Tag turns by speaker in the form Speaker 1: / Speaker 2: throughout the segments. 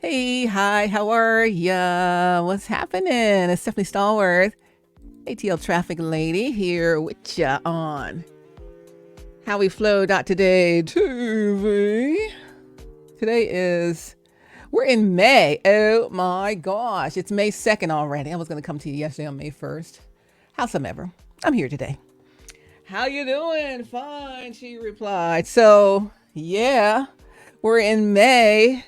Speaker 1: Hey, hi, how are ya? What's happening? It's Stephanie Stallworth, AtlTrafficLady here with ya on HowWeFlow.Today-TV. We're in May. Oh my gosh, it's May 2nd already. I was going to come to you yesterday on May 1st. Howsomever, I'm here today. How you doing? Fine, she replied. So, yeah, we're in May.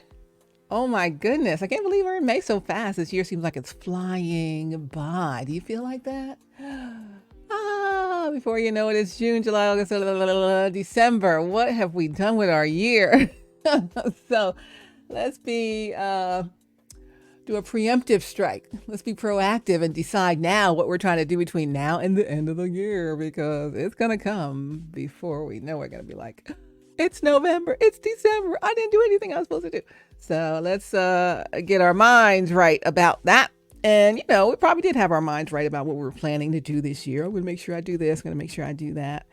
Speaker 1: Oh my goodness. I can't believe we're in May so fast. This year seems like it's flying by. Do you feel like that? Before you know it, it's June, July, August, December. What have we done with our year? So let's do a preemptive strike. Let's be proactive and decide now what we're trying to do between now and the end of the year, because it's going to come before we know. We're going to be like, it's November, it's December. I didn't do anything I was supposed to do. So let's get our minds right about that. And, we probably did have our minds right about what we were planning to do this year. I'm going to make sure I do this. I'm going to make sure I do that.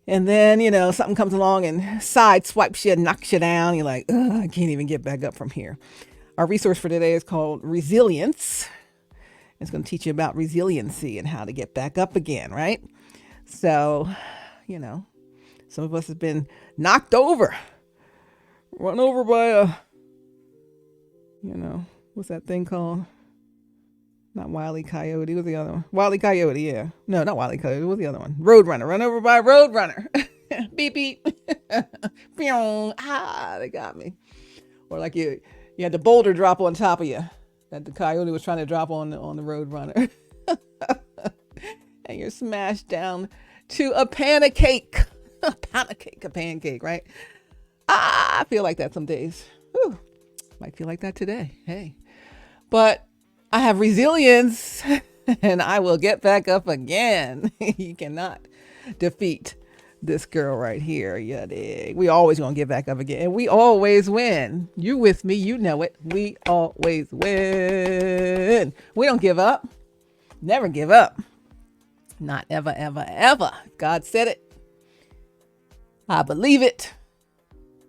Speaker 1: And then, something comes along and sideswipes you, knocks you down. You're like, I can't even get back up from here. Our resource for today is called Resilience. It's going to teach you about resiliency and how to get back up again, right? So, some of us have been knocked over, run over by a, what's that thing called? Not Wile E. Coyote. What's the other one? Wile E. Coyote, yeah. No, not Wile E. Coyote. What's the other one? Roadrunner. Run over by a roadrunner. Beep, beep. They got me. Or like you had the boulder drop on top of you that the coyote was trying to drop on the roadrunner. And you're smashed down to a pancake. A pancake, right? I feel like that some days. Whew. Might feel like that today. Hey. But I have resilience and I will get back up again. You cannot defeat this girl right here. Yeah, dig. We always gonna get back up again. And we always win. You with me, you know it. We always win. We don't give up. Never give up. Not ever, ever, ever. God said it. I believe it.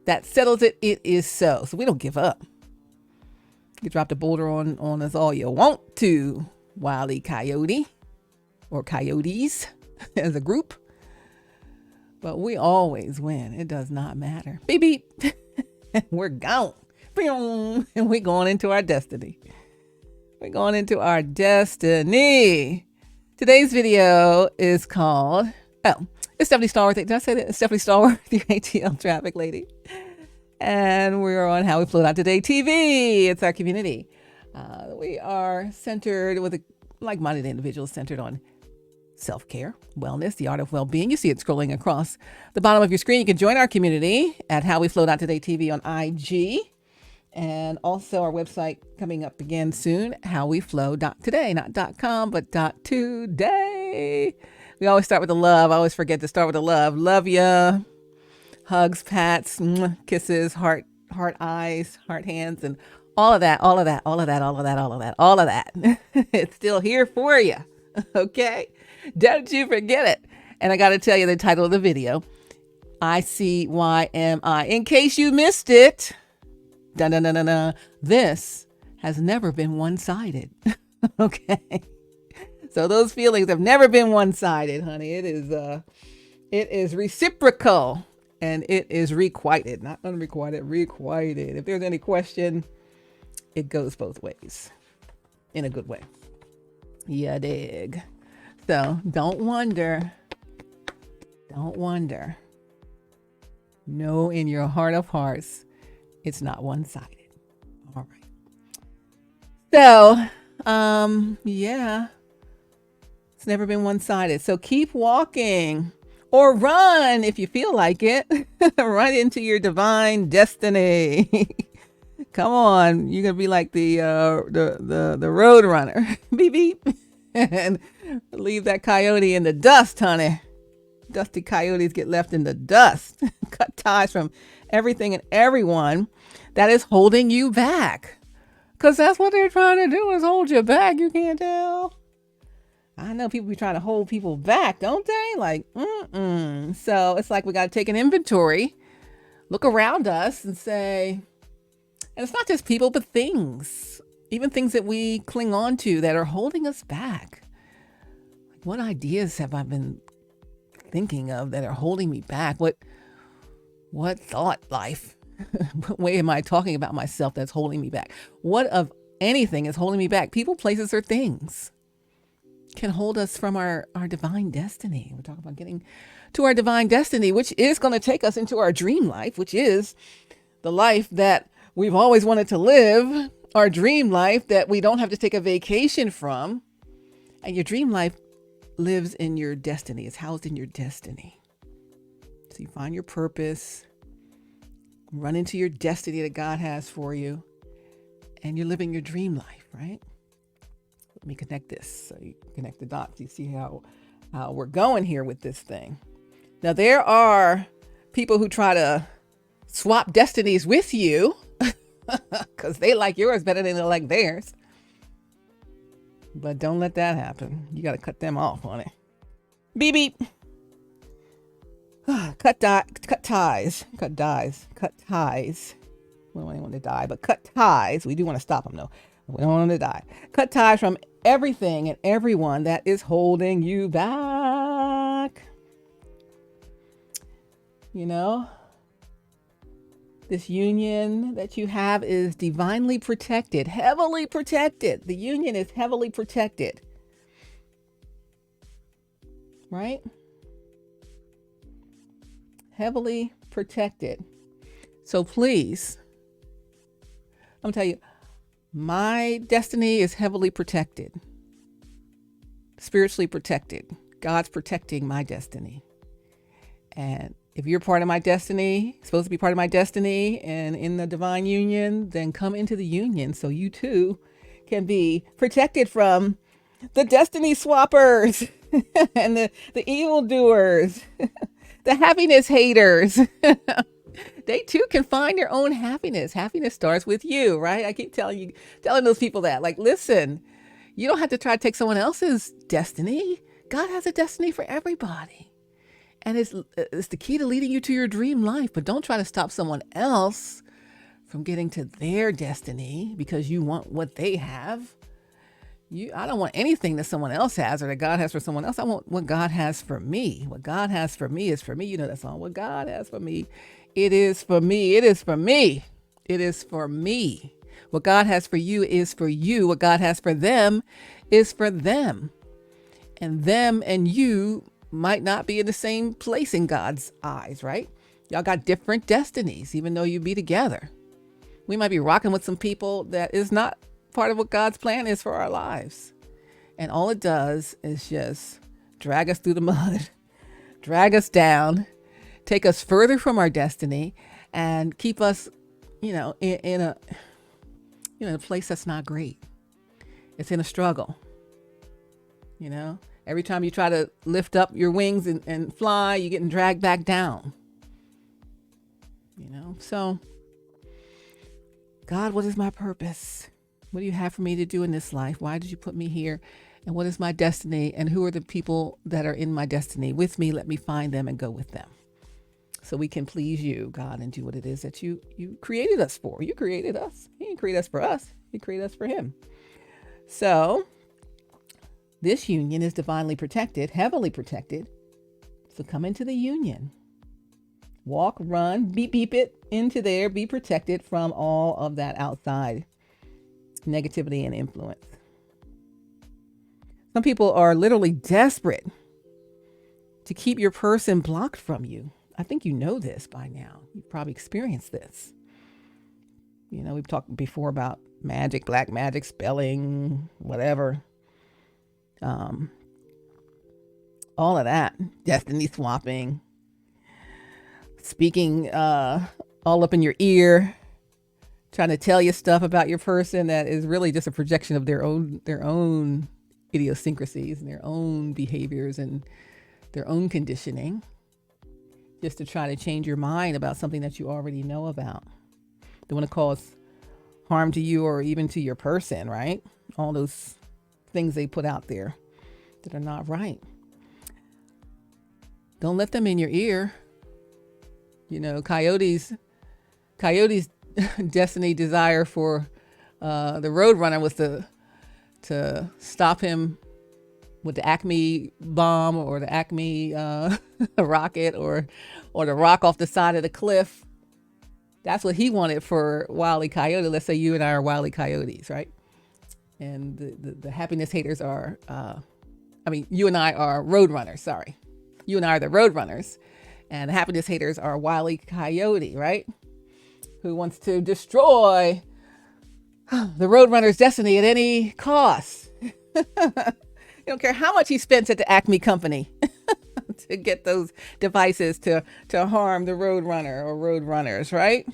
Speaker 1: That settles it. It is so. So we don't give up. You drop the boulder on us all you want to, Wile E. Coyote, or coyotes as a group. But we always win. It does not matter. Beep, beep. We're gone. And we're going into our destiny. We're going into our destiny. Today's video is called, it's Stephanie Stallworth. Did I say that? It's Stephanie Stallworth, your AtlTrafficLady. And we're on HowWeFlow.Today-TV. It's our community. We are centered with like-minded individuals centered on self-care, wellness, the art of well-being. You see it scrolling across the bottom of your screen. You can join our community at HowWeFlow.Today-TV on IG. And also our website coming up again soon, HowWeFlow.Today, not .com, but .today. We always start with the love. I always forget to start with the love. Love ya. Hugs, pats, kisses, heart eyes, heart hands, and all of that. It's still here for you. Okay? Don't you forget it. And I got to tell you the title of the video, ICYMI. In case you missed it, this has never been one-sided. Okay? So those feelings have never been one-sided, honey. It is reciprocal. And it is requited, not unrequited, requited. If there's any question, it goes both ways in a good way. Yeah, dig. So don't wonder. Know in your heart of hearts, it's not one-sided. All right. So, yeah, it's never been one-sided. So keep walking. Or run if you feel like it. Run into your divine destiny. Come on, you're gonna be like the road runner. Beep beep, and leave that coyote in the dust, honey. Dusty coyotes get left in the dust. Cut ties from everything and everyone that is holding you back, because that's what they're trying to do, is hold you back. You can't tell. I know people be trying to hold people back, don't they? Like, So it's like we got to take an inventory, look around us and say, And it's not just people, but things, even things that we cling on to that are holding us back. What ideas have I been thinking of that are holding me back? What thought life? What way am I talking about myself that's holding me back? What of anything is holding me back? People, places, or things can hold us from our divine destiny. We're talking about getting to our divine destiny, which is going to take us into our dream life, which is the life that we've always wanted to live, our dream life that we don't have to take a vacation from. And your dream life lives in your destiny. It's housed in your destiny. So you find your purpose, run into your destiny that God has for you, and you're living your dream life, right? Let me connect this so you connect the dots. You see how we're going here with this thing. Now, there are people who try to swap destinies with you because they like yours better than they like theirs. But don't let that happen. You got to cut them off on it. Beep, beep. Cut ties. We don't want anyone to die, but cut ties. We do want to stop them, though. We don't want them to die. Cut ties from everything and everyone that is holding you back. You know, this union that you have is divinely protected, heavily protected. The union is heavily protected. Right? Heavily protected. So please, I'm telling you, my destiny is heavily protected, spiritually protected. God's protecting my destiny. And if you're part of my destiny, supposed to be part of my destiny and in the divine union, then come into the union so you too can be protected from the destiny swappers and the evildoers, the happiness haters. They too can find their own happiness. Happiness starts with you, right? I keep telling those people that, like, listen, you don't have to try to take someone else's destiny. God has a destiny for everybody. And it's the key to leading you to your dream life. But don't try to stop someone else from getting to their destiny because you want what they have. I don't want anything that someone else has or that God has for someone else. I want what God has for me. What God has for me is for me. You know that song, what God has for me. It is for me. It is for me. It is for me. What God has for you is for you. What God has for them is for them. And them and you might not be in the same place in God's eyes, right? Y'all got different destinies, even though you be together. We might be rocking with some people that is not part of what God's plan is for our lives. And all it does is just drag us through the mud, drag us down, take us further from our destiny, and keep us, in a place that's not great. It's in a struggle. Every time you try to lift up your wings and fly, you're getting dragged back down. So God, what is my purpose? What do you have for me to do in this life? Why did you put me here? And what is my destiny? And who are the people that are in my destiny with me? Let me find them and go with them so we can please you, God, and do what it is that you created us for. You created us. He didn't create us for us. He created us for him. So this union is divinely protected, heavily protected. So come into the union. Walk, run, beep, beep it into there. Be protected from all of that outside negativity and influence. Some people are literally desperate to keep your person blocked from you. I think you know this by now. You've probably experienced this. We've talked before about magic, black magic, spelling, whatever. All of that. Destiny swapping. Speaking all up in your ear. Trying to tell you stuff about your person that is really just a projection of their own idiosyncrasies and their own behaviors and their own conditioning, just to try to change your mind about something that you already know about. They want to cause harm to you or even to your person, right? All those things they put out there that are not right. Don't let them in your ear. Coyotes destiny desire for the Roadrunner was to stop him with the Acme bomb or the Acme rocket or the rock off the side of the cliff. That's what he wanted for Wile E. Coyote. Let's say you and I are Wile E. Coyotes, right? And the happiness haters are, you and I are Roadrunners, sorry. You and I are the Roadrunners. And the happiness haters are Wile E. Coyote, right? Who wants to destroy the Roadrunner's destiny at any cost. You don't care how much he spends at the Acme company to get those devices to harm the Roadrunner or Roadrunners, right?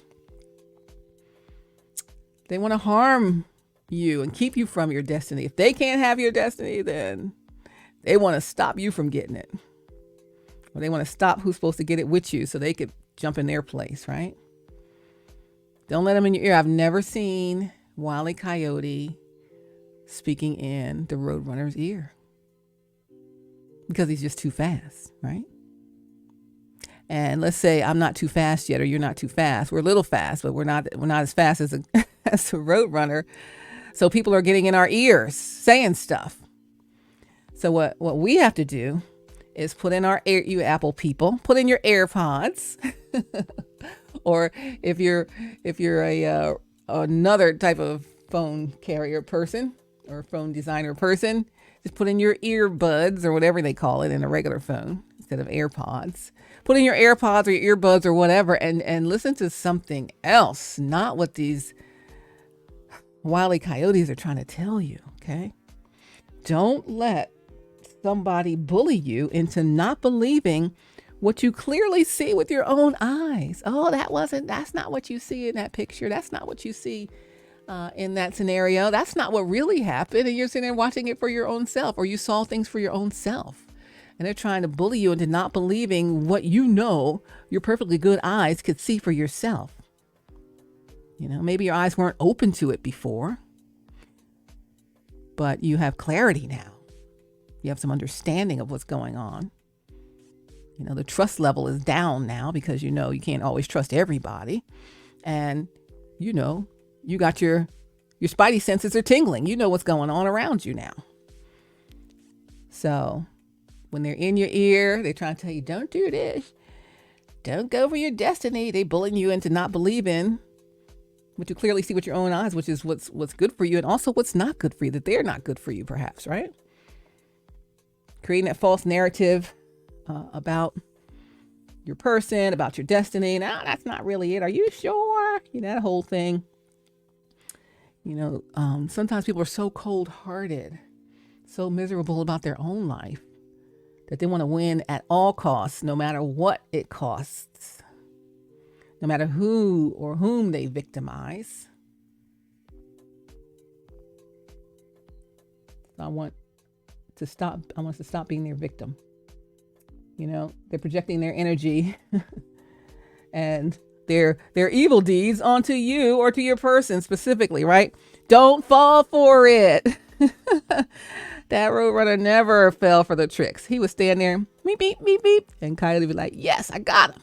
Speaker 1: They want to harm you and keep you from your destiny. If they can't have your destiny, then they want to stop you from getting it. Or they want to stop who's supposed to get it with you so they could jump in their place, right? Don't let them in your ear. I've never seen Wile E. Coyote speaking in the Roadrunner's ear because he's just too fast, right? And let's say I'm not too fast yet, or you're not too fast. We're a little fast, but we're not as fast as as a Roadrunner. So people are getting in our ears saying stuff. So what we have to do is put in our ear, you Apple people, put in your AirPods. Or if you're another type of phone carrier person or phone designer person, just put in your earbuds or whatever they call it in a regular phone instead of AirPods. Put in your AirPods or your earbuds or whatever and listen to something else, not what these Wile E. Coyotes are trying to tell you, okay? Don't let somebody bully you into not believing what you clearly see with your own eyes. Oh, that's not what you see in that picture. That's not what you see in that scenario. That's not what really happened. And you're sitting there watching it for your own self, or you saw things for your own self. And they're trying to bully you into not believing what you know your perfectly good eyes could see for yourself. You know, maybe your eyes weren't open to it before, but you have clarity now. You have some understanding of what's going on. You know, the trust level is down now because you know you can't always trust everybody. And, you know, you got your spidey senses are tingling. You know what's going on around you now. So when they're in your ear, they're trying to tell you, don't do this. Don't go for your destiny. They bullying you into not believing what you clearly see with your own eyes, which is what's good for you and also what's not good for you, that they're not good for you, perhaps, right? Creating that false narrative about your person, about your destiny. Now, that's not really it. Are you sure? You know, that whole thing. You know, sometimes people are so cold-hearted, so miserable about their own life that they want to win at all costs, no matter what it costs, no matter who or whom they victimize. I want us to stop being their victim. You know, they're projecting their energy and their evil deeds onto you or to your person specifically, right? Don't fall for it. That Roadrunner never fell for the tricks. He would stand there, beep, beep, beep, beep, and Coyote would be like, yes, I got him.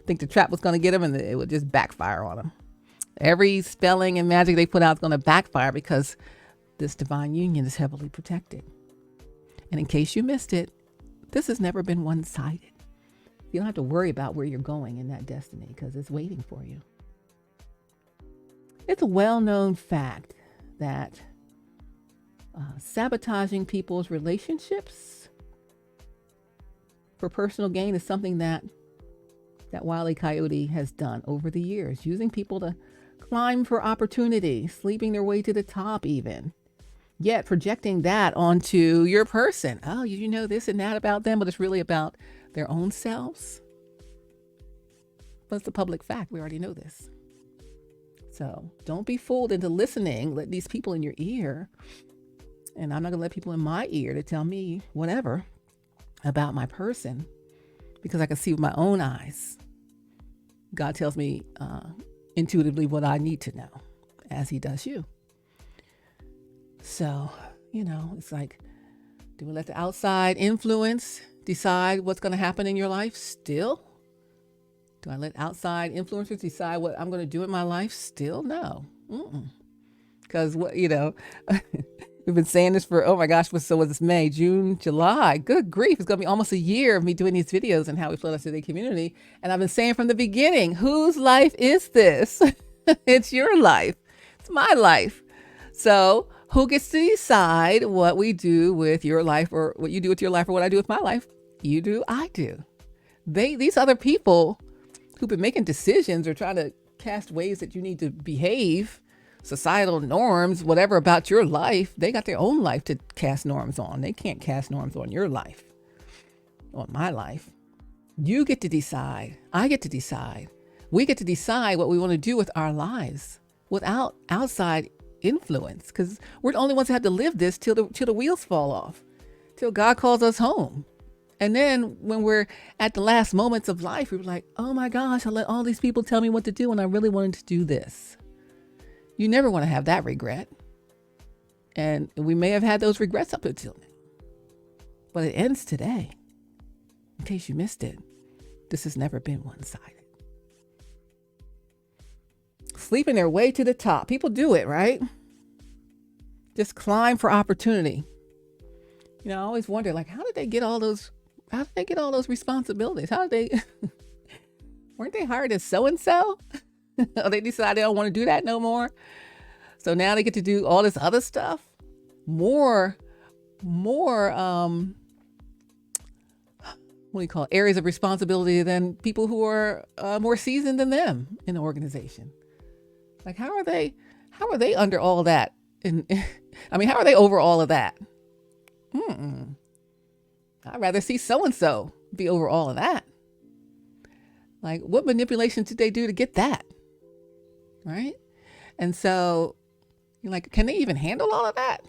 Speaker 1: Think the trap was going to get him, and it would just backfire on him. Every spelling and magic they put out is going to backfire because this divine union is heavily protected. And in case you missed it, this has never been one-sided. You don't have to worry about where you're going in that destiny because it's waiting for you. It's a well-known fact that sabotaging people's relationships for personal gain is something that Wile E. Coyote has done over the years, using people to climb for opportunity, sleeping their way to the top even. Yet projecting that onto your person. Oh, you know this and that about them, but it's really about their own selves. But it's a public fact. We already know this. So don't be fooled into listening. Let these people in your ear, and I'm not going to let people in my ear to tell me whatever about my person, because I can see with my own eyes. God tells me intuitively what I need to know, as he does you. So, you know, it's like, do we let the outside influence decide what's going to happen in your life still? Do I let outside influencers decide what I'm going to do in my life? Still no. Because we've been saying this for, oh my gosh, so was this May, June, July? Good grief. It's going to be almost a year of me doing these videos in How We Flow Today community. And I've been saying from the beginning, whose life is this? It's your life. It's my life. So who gets to decide what we do with your life, or what you do with your life, or what I do with my life? You do, I do. These other people who've been making decisions or trying to cast ways that you need to behave, societal norms, whatever about your life, they got their own life to cast norms on. They can't cast norms on your life, on my life. You get to decide. I get to decide. We get to decide what we want to do with our lives without outside influence, because we're the only ones that have to live this till the wheels fall off, till God calls us home. And then when we're at the last moments of life, we're like, oh my gosh, I let all these people tell me what to do when I really wanted to do this. You never want to have that regret. And we may have had those regrets up until now. But it ends today. In case you missed it, this has never been one-sided. Sleeping their way to the top. People do it, right? Just climb for opportunity. I always wonder, how did they get all those responsibilities? How did they, weren't they hired as so-and-so? They decided they don't want to do that no more. So now they get to do all this other stuff. More, areas of responsibility than people who are more seasoned than them in the organization. How are they under all that? How are they over all of that? I'd rather see so-and-so be over all of that. What manipulation did they do to get that? Right? And so you're can they even handle all of that?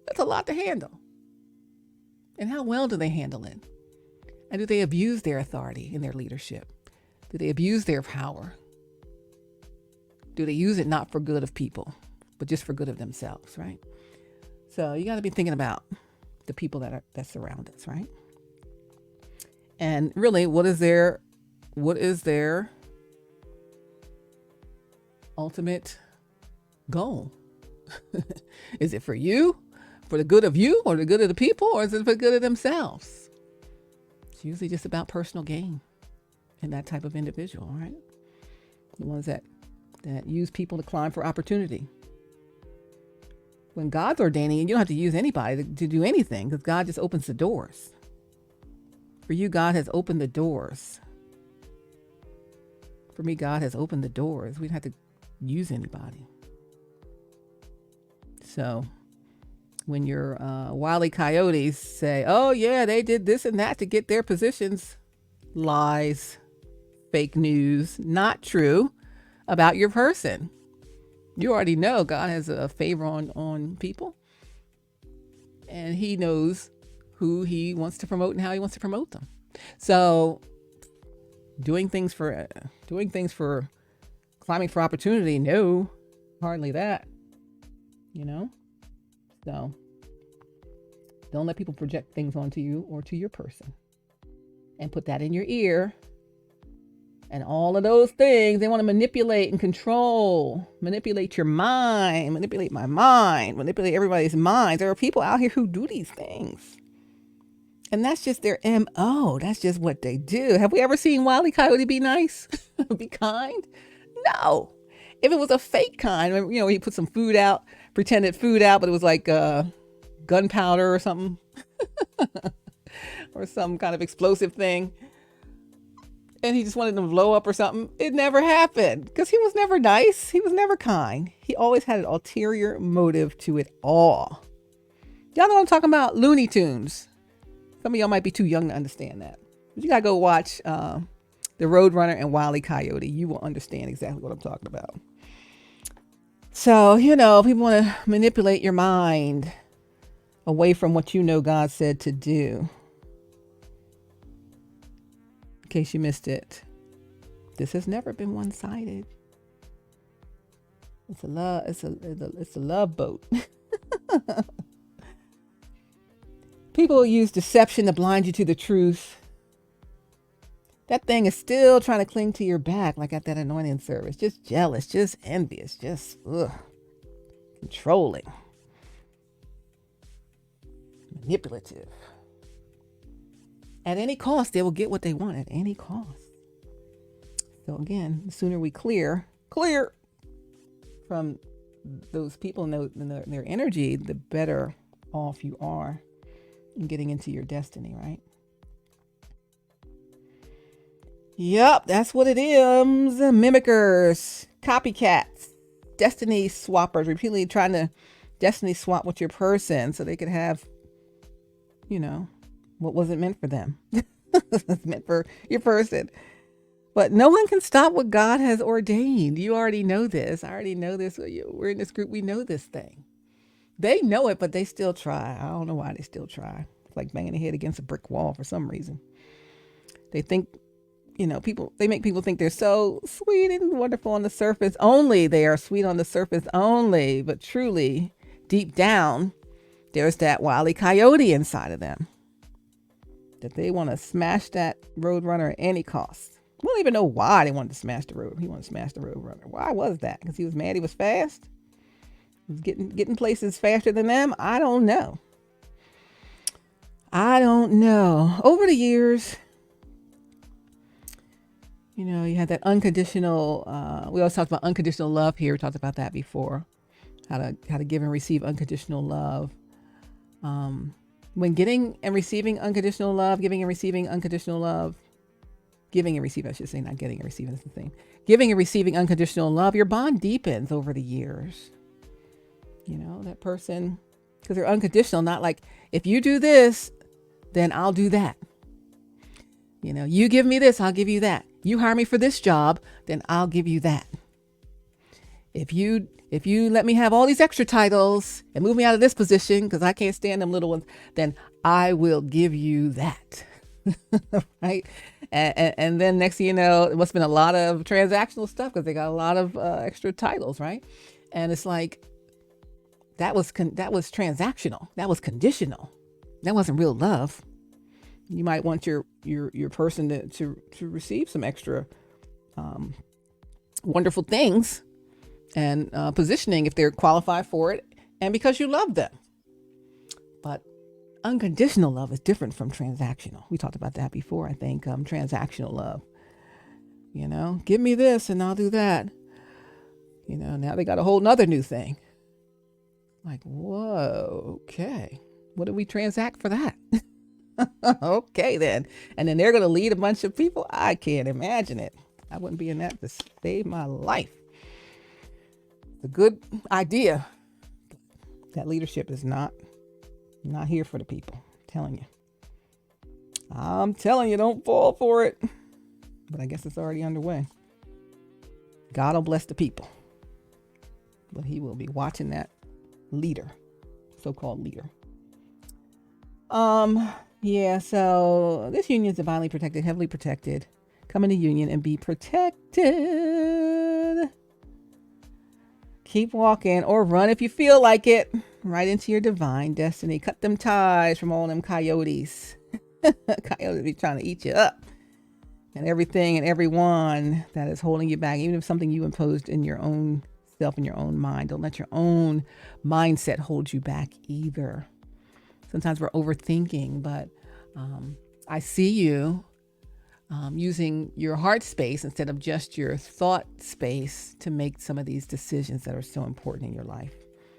Speaker 1: That's a lot to handle. And how well do they handle it? And do they abuse their authority in their leadership? Do they abuse their power? Do they use it not for good of people, but just for good of themselves, right? So you got to be thinking about the people that surround us, right? And really, what is their ultimate goal? Is it for you, for the good of you, or the good of the people, or is it for the good of themselves? It's usually just about personal gain in that type of individual, right? The ones that use people to climb for opportunity. When God's ordaining, you don't have to use anybody to do anything, because God just opens the doors. For you, God has opened the doors. For me, God has opened the doors. We don't have to use anybody. So when your Wile E. Coyotes say, oh yeah, they did this and that to get their positions, lies, fake news, not true about your person. You already know God has a favor on people, and he knows who he wants to promote and how he wants to promote them. So doing things for climbing for opportunity, no, hardly that, so don't let people project things onto you or to your person and put that in your ear. And all of those things, they want to manipulate and control, manipulate your mind, manipulate my mind, manipulate everybody's minds. There are people out here who do these things. And that's just their MO. That's just what they do. Have we ever seen Wile E. Coyote be nice? Be kind? No. If it was a fake kind, he put some food out, pretended food out, but it was like gunpowder or something. Or some kind of explosive thing. And he just wanted them to blow up or something. It never happened, because he was never nice. He was never kind. He always had an ulterior motive to it all. Y'all know what I'm talking about? Looney Tunes. Some of y'all might be too young to understand that. But you got to go watch The Roadrunner and Wile E. Coyote. You will understand exactly what I'm talking about. So, people want to manipulate your mind away from what God said to do. In case you missed it, this has never been one-sided. It's a love boat. People use deception to blind you to the truth. That thing is still trying to cling to your back, like at that anointing service. Just jealous, just envious, just controlling, manipulative. At any cost, they will get what they want at any cost. So again, the sooner we clear from those people and their energy, the better off you are in getting into your destiny, right? Yep, that's what it is. Mimickers, copycats, destiny swappers, repeatedly trying to destiny swap with your person so they could have, what wasn't meant for them. It's meant for your person. But no one can stop what God has ordained. You already know this. I already know this. We're in this group. We know this thing. They know it, but they still try. I don't know why they still try. It's like banging their head against a brick wall for some reason. They think, they make people think they're so sweet and wonderful on the surface only. They are sweet on the surface only. But truly, deep down, there's that wily coyote inside of them that they want to smash that roadrunner at any cost. We don't even know why they wanted to smash the road. He wanted to smash the roadrunner. Why was that? Because he was mad he was fast? He was getting places faster than them? I don't know. Over the years, you had that unconditional, we always talked about unconditional love here. We talked about that before. How to give and receive unconditional love. When getting and receiving unconditional love, giving and receiving unconditional love, giving and receiving, I should say, not getting and receiving is the same. Giving and receiving unconditional love, your bond deepens over the years. That person, because they're unconditional, not like, if you do this, then I'll do that. You give me this, I'll give you that. You hire me for this job, then I'll give you that. If you let me have all these extra titles and move me out of this position because I can't stand them little ones, then I will give you that. Right? And then next thing you know, it must have been a lot of transactional stuff because they got a lot of extra titles, right? And it's like, that was transactional. That was conditional. That wasn't real love. You might want your person to receive some extra wonderful things and positioning if they're qualified for it, and because you love them. But unconditional love is different from transactional. We talked about that before, I think. Transactional love. Give me this and I'll do that. Now they got a whole nother new thing. Like, whoa, okay. What do we transact for that? Okay, then. And then they're going to lead a bunch of people. I can't imagine it. I wouldn't be in that to save my life. It's a good idea. That leadership is not here for the people. I'm telling you, don't fall for it. But I guess it's already underway. God will bless the people. But he will be watching that leader, so-called leader. Yeah, so this union is divinely protected, heavily protected. Come in the union and be protected. Keep walking or run if you feel like it, right into your divine destiny. Cut them ties from all them coyotes. Coyotes be trying to eat you up. And everything and everyone that is holding you back, even if something you imposed in your own self, in your own mind. Don't let your own mindset hold you back either. Sometimes we're overthinking, but I see you using your heart space instead of just your thought space to make some of these decisions that are so important in your life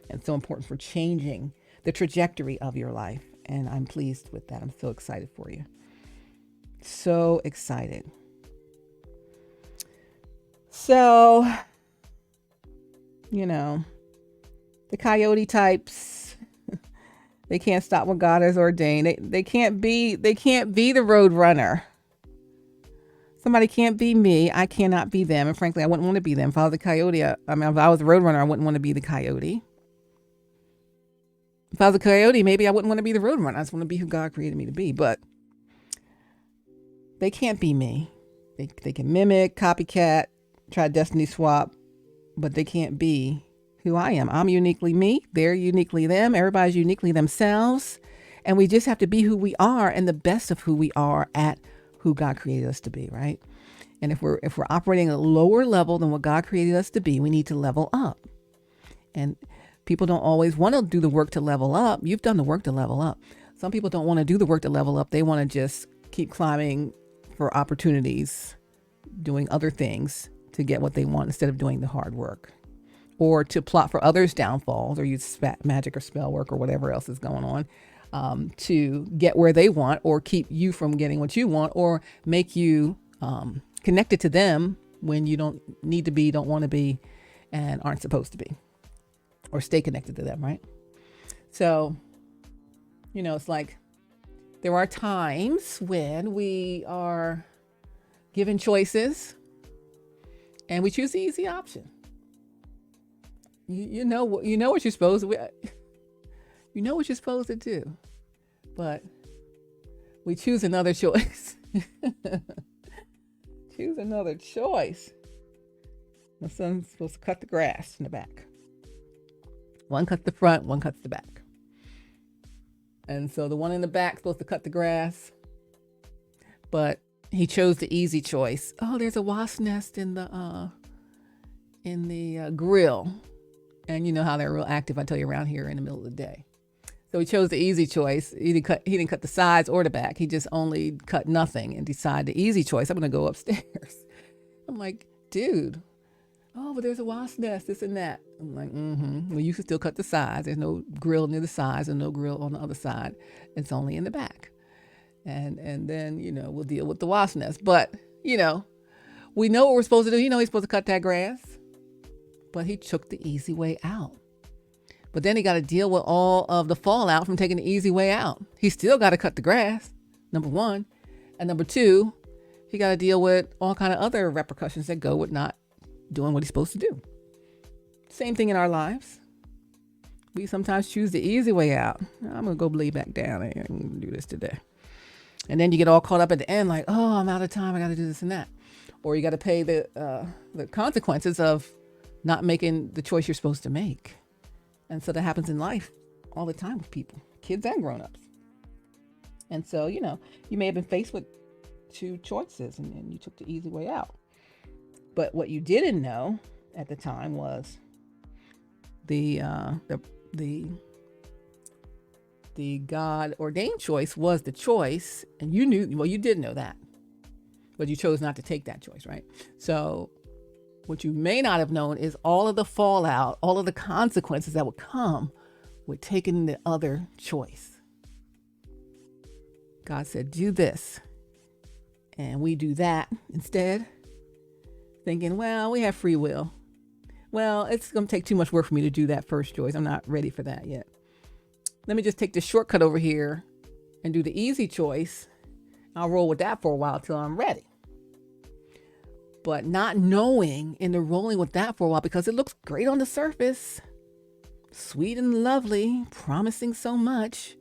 Speaker 1: and so important for changing the trajectory of your life. And I'm pleased with that. I'm so excited for you. So excited. So, the coyote types, they can't stop what God has ordained. They can't be the road runner. Somebody can't be me. I cannot be them. And frankly, I wouldn't want to be them. If I was a coyote, if I was a road runner, I wouldn't want to be the coyote. If I was a coyote, maybe I wouldn't want to be the road runner. I just want to be who God created me to be. But they can't be me. They can mimic, copycat, try destiny swap, but they can't be who I am. I'm uniquely me. They're uniquely them. Everybody's uniquely themselves. And we just have to be who we are and the best of who we are at who God created us to be, right? And if we're operating at a lower level than what God created us to be, we need to level up. And people don't always want to do the work to level up. You've done the work to level up. Some people don't want to do the work to level up. They want to just keep climbing for opportunities, doing other things to get what they want instead of doing the hard work, or to plot for others' downfalls, or use magic or spell work or whatever else is going on to get where they want, or keep you from getting what you want, or make you connected to them when you don't need to be, don't want to be, and aren't supposed to be, or stay connected to them, right? So, it's like there are times when we are given choices and we choose the easy option. You know what you're supposed to, you know what you're supposed to do, but we choose another choice. Choose another choice. My son's supposed to cut the grass in the back. One cuts the front, one cuts the back. And so the one in the back is supposed to cut the grass, but he chose the easy choice. Oh, there's a wasp nest in the grill. And you know how they're real active, I tell you, around here in the middle of the day. So he chose the easy choice. He didn't cut the sides or the back. He just only cut nothing and decided the easy choice. I'm going to go upstairs. I'm like, dude, oh, but there's a wasp nest, this and that. I'm like, well, you can still cut the sides. There's no grill near the sides and no grill on the other side. It's only in the back. And then, we'll deal with the wasp nest. But, we know what we're supposed to do. He's supposed to cut that grass. But he took the easy way out. But then he got to deal with all of the fallout from taking the easy way out. He still got to cut the grass, number one. And number two, he got to deal with all kind of other repercussions that go with not doing what he's supposed to do. Same thing in our lives. We sometimes choose the easy way out. I'm going to go lay back down and do this today. And then you get all caught up at the end like, oh, I'm out of time. I got to do this and that. Or you got to pay the consequences of not making the choice you're supposed to make. And so that happens in life all the time with people, kids and grown-ups. And so, you may have been faced with two choices and you took the easy way out. But what you didn't know at the time was the God-ordained choice was the choice. And you did know that, but you chose not to take that choice, right? So what you may not have known is all of the fallout, all of the consequences that would come with taking the other choice. God said, do this. And we do that instead, thinking, well, we have free will. Well, it's going to take too much work for me to do that first choice. I'm not ready for that yet. Let me just take the shortcut over here and do the easy choice. I'll roll with that for a while till I'm ready. But not knowing and the rolling with that for a while because it looks great on the surface, sweet and lovely, promising so much.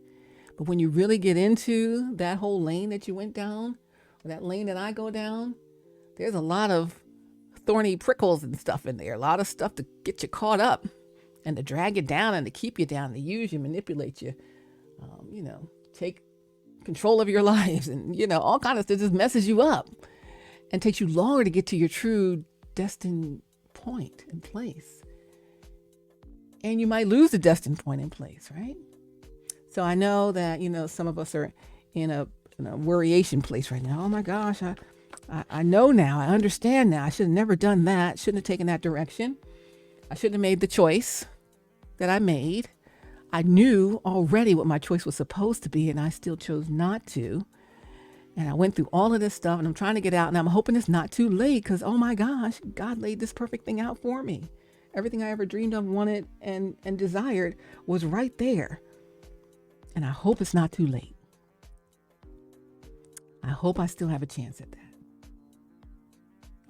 Speaker 1: But when you really get into that whole lane that you went down, or that lane that I go down, there's a lot of thorny prickles and stuff in there. A lot of stuff to get you caught up and to drag you down and to keep you down, to use you, manipulate you, take control of your lives and, all kinds of stuff just messes you up. And takes you longer to get to your true destined point and place. And you might lose the destined point in place, right? So I know that, some of us are in a worryation place right now. Oh my gosh, I know now, I understand now. I should have never done that. Shouldn't have taken that direction. I shouldn't have made the choice that I made. I knew already what my choice was supposed to be, and I still chose not to. And I went through all of this stuff and I'm trying to get out and I'm hoping it's not too late because, oh my gosh, God laid this perfect thing out for me. Everything I ever dreamed of, wanted, and desired was right there. And I hope it's not too late. I hope I still have a chance at that.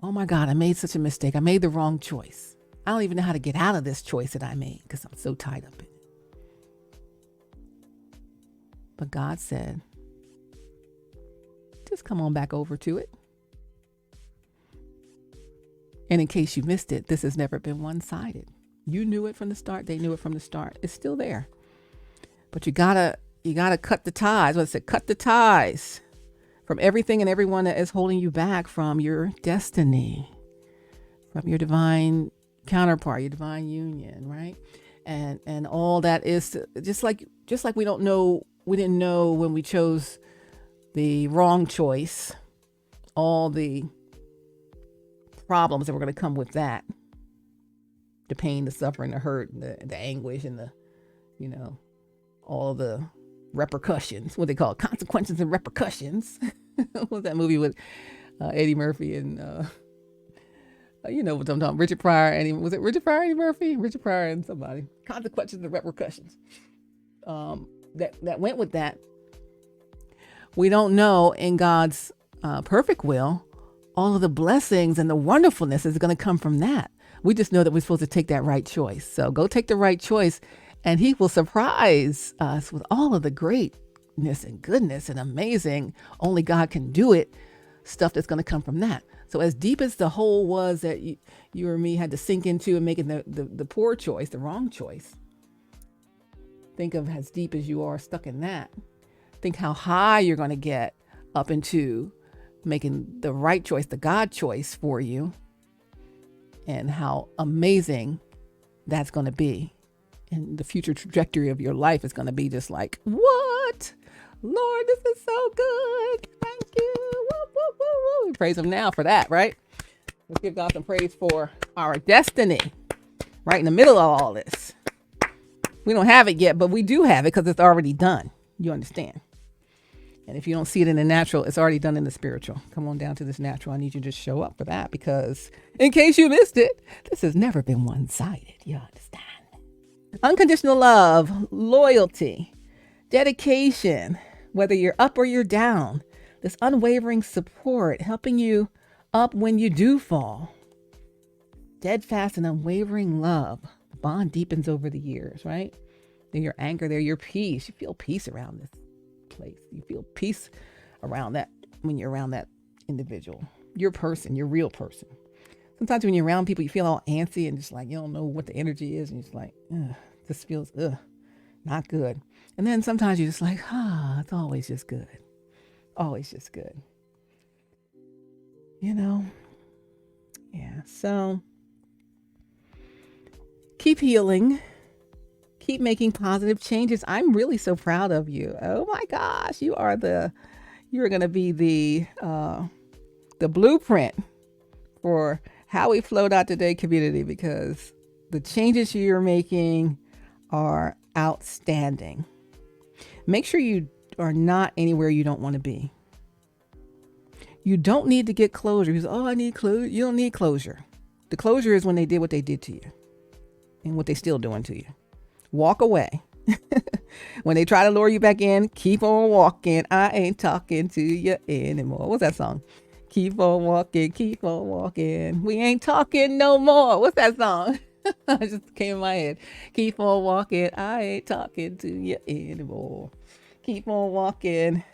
Speaker 1: Oh my God, I made such a mistake. I made the wrong choice. I don't even know how to get out of this choice that I made because I'm so tied up in it. But God said, just come on back over to it. And in case you missed it, this has never been one-sided. You knew it from the start. They knew it from the start. It's still there. But you gotta cut the ties. What I said, cut the ties from everything and everyone that is holding you back from your destiny, from your divine counterpart, your divine union, right? And all that is just like we didn't know when we chose the wrong choice, all the problems that were going to come with that, the pain, the suffering, the hurt, the anguish, and the, all the repercussions, what they call it, consequences and repercussions. What was that movie with Eddie Murphy and you know what I'm talking, Richard Pryor, and was it Richard Pryor, Eddie Murphy? Richard Pryor and somebody. Consequences and repercussions. That went with that. We don't know in God's perfect will all of the blessings and the wonderfulness is going to come from that. We just know that we're supposed to take that right choice. So go take the right choice, and he will surprise us with all of the greatness and goodness and amazing, only God can do it, stuff that's going to come from that. So as deep as the hole was that you or me had to sink into and making the poor choice, the wrong choice, think of as deep as you are stuck in that. Think how high you're going to get up into making the right choice, the God choice for you, and how amazing that's going to be. And the future trajectory of your life is going to be just like, what? Lord, this is so good. Thank you. Woo, woo, woo, woo. We praise him now for that, right? Let's give God some praise for our destiny right in the middle of all this. We don't have it yet, but we do have it because it's already done. You understand? And if you don't see it in the natural, it's already done in the spiritual. Come on down to this natural. I need you to just show up for that, because in case you missed it, this has never been one-sided. You understand? Unconditional love, loyalty, dedication, whether you're up or you're down, this unwavering support, helping you up when you do fall. Steadfast and unwavering love. The bond deepens over the years, right? They're your anchor, they're your peace. You feel peace around this place. You feel peace around that when you're around that individual, your person, your real person. Sometimes when you're around people, you feel all antsy and just like you don't know what the energy is, and you're just like, this feels not good. And then sometimes you're just like, it's always just good. Always just good. Yeah. So keep healing. Keep making positive changes. I'm really so proud of you. Oh my gosh, you're going to be the blueprint for HowWeFlow.Today community, because the changes you're making are outstanding. Make sure you are not anywhere you don't want to be. You don't need to get closure. Because, I need closure. You don't need closure. The closure is when they did what they did to you and what they're still doing to you. Walk away. When they try to lure you back in, keep on walking. I ain't talking to you anymore. What's that song? Keep on walking, keep on walking. We ain't talking no more. What's that song? It just came in my head. Keep on walking. I ain't talking to you anymore. Keep on walking.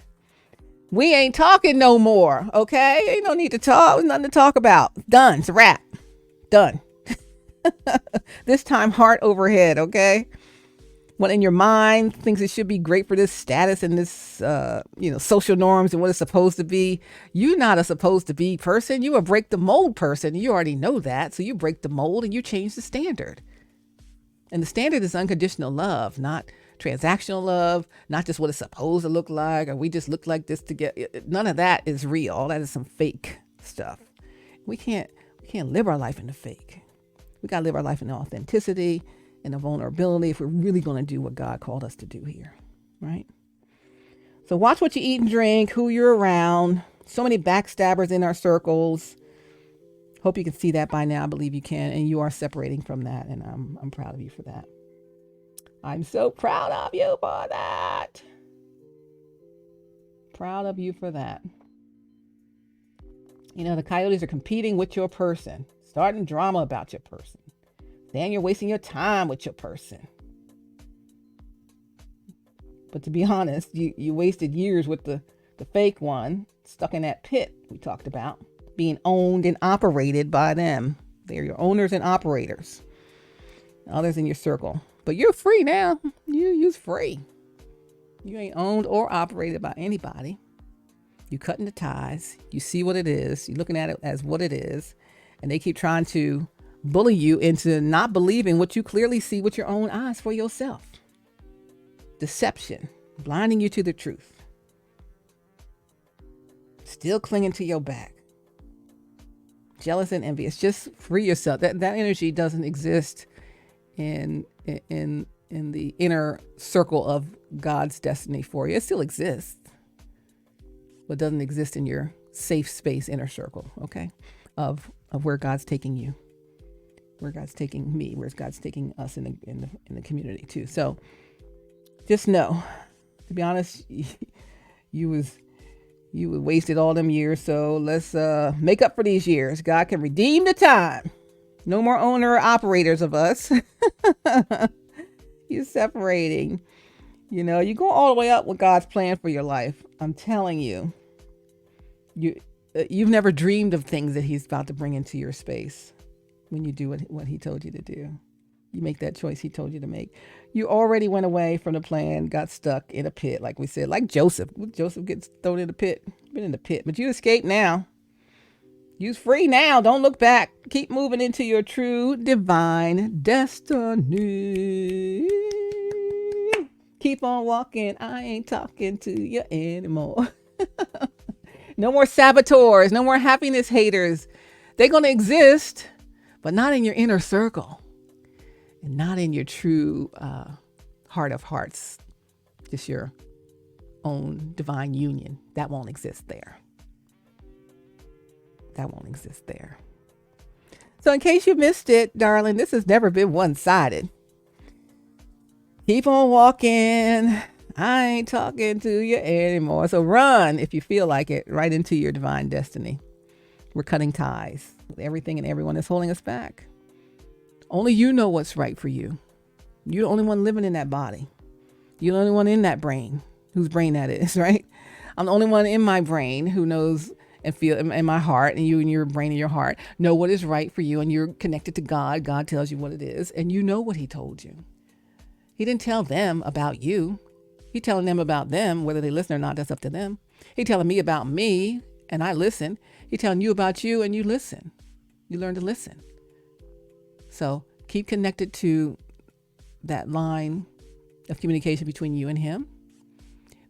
Speaker 1: We ain't talking no more. Okay? Ain't no need to talk. There's nothing to talk about. Done. It's a wrap. Done. This time, heart overhead. Okay? What in your mind thinks it should be great for this status and this, social norms and what it's supposed to be. You're not a supposed to be person. You're a break the mold person. You already know that. So you break the mold and you change the standard. And the standard is unconditional love, not transactional love, not just what it's supposed to look like, or we just look like this to get. None of that is real. All that is some fake stuff. We can't live our life in the fake. We got to live our life in the authenticity and the vulnerability if we're really going to do what God called us to do here, right? So watch what you eat and drink, who you're around. So many backstabbers in our circles. Hope you can see that by now. I believe you can, and you are separating from that, and I'm proud of you for that. I'm so proud of you for that. Proud of you for that. The coyotes are competing with your person, starting drama about your person. Then you're wasting your time with your person. But to be honest, you wasted years with the fake one, stuck in that pit we talked about, being owned and operated by them. They're your owners and operators. Others in your circle. But you're free now. You're free. You ain't owned or operated by anybody. You cutting the ties. You see what it is. You're looking at it as what it is. And they keep trying to bully you into not believing what you clearly see with your own eyes for yourself. Deception, blinding you to the truth. Still clinging to your back. Jealous and envious. Just free yourself. That energy doesn't exist in the inner circle of God's destiny for you. It still exists, but doesn't exist in your safe space inner circle, okay? Of where God's taking you, where God's taking me, where God's taking us in the community too. So just know, to be honest, you wasted all them years. So let's make up for these years. God can redeem the time. No more owner or operators of us. You're separating. You know, you go all the way up with God's plan for your life. I'm telling you, you've never dreamed of things that he's about to bring into your space when you do what he told you to do. You make that choice he told you to make. You already went away from the plan, got stuck in a pit, like we said, like Joseph. Joseph gets thrown in the pit, been in the pit, but you escaped now. You're free now. Don't look back. Keep moving into your true divine destiny. Keep on walking. I ain't talking to you anymore. No more saboteurs. No more happiness haters. They're going to exist, but not in your inner circle and not in your true heart of hearts. Just your own divine union. That won't exist there. That won't exist there. So in case you missed it, darling, this has never been one-sided. Keep on walking. I ain't talking to you anymore. So run, if you feel like it, right into your divine destiny. We're cutting ties with everything and everyone that's holding us back. Only you know what's right for you. You're the only one living in that body. You're the only one in that brain, whose brain that is, right? I'm the only one in my brain who knows and feel in my heart, and you and your brain and your heart know what is right for you, and you're connected to God. God tells you what it is, and you know what he told you. He didn't tell them about you. He telling them about them, whether they listen or not, that's up to them. He telling me about me, and I listen. He telling you about you, and you listen. You learn to listen. So keep connected to that line of communication between you and him.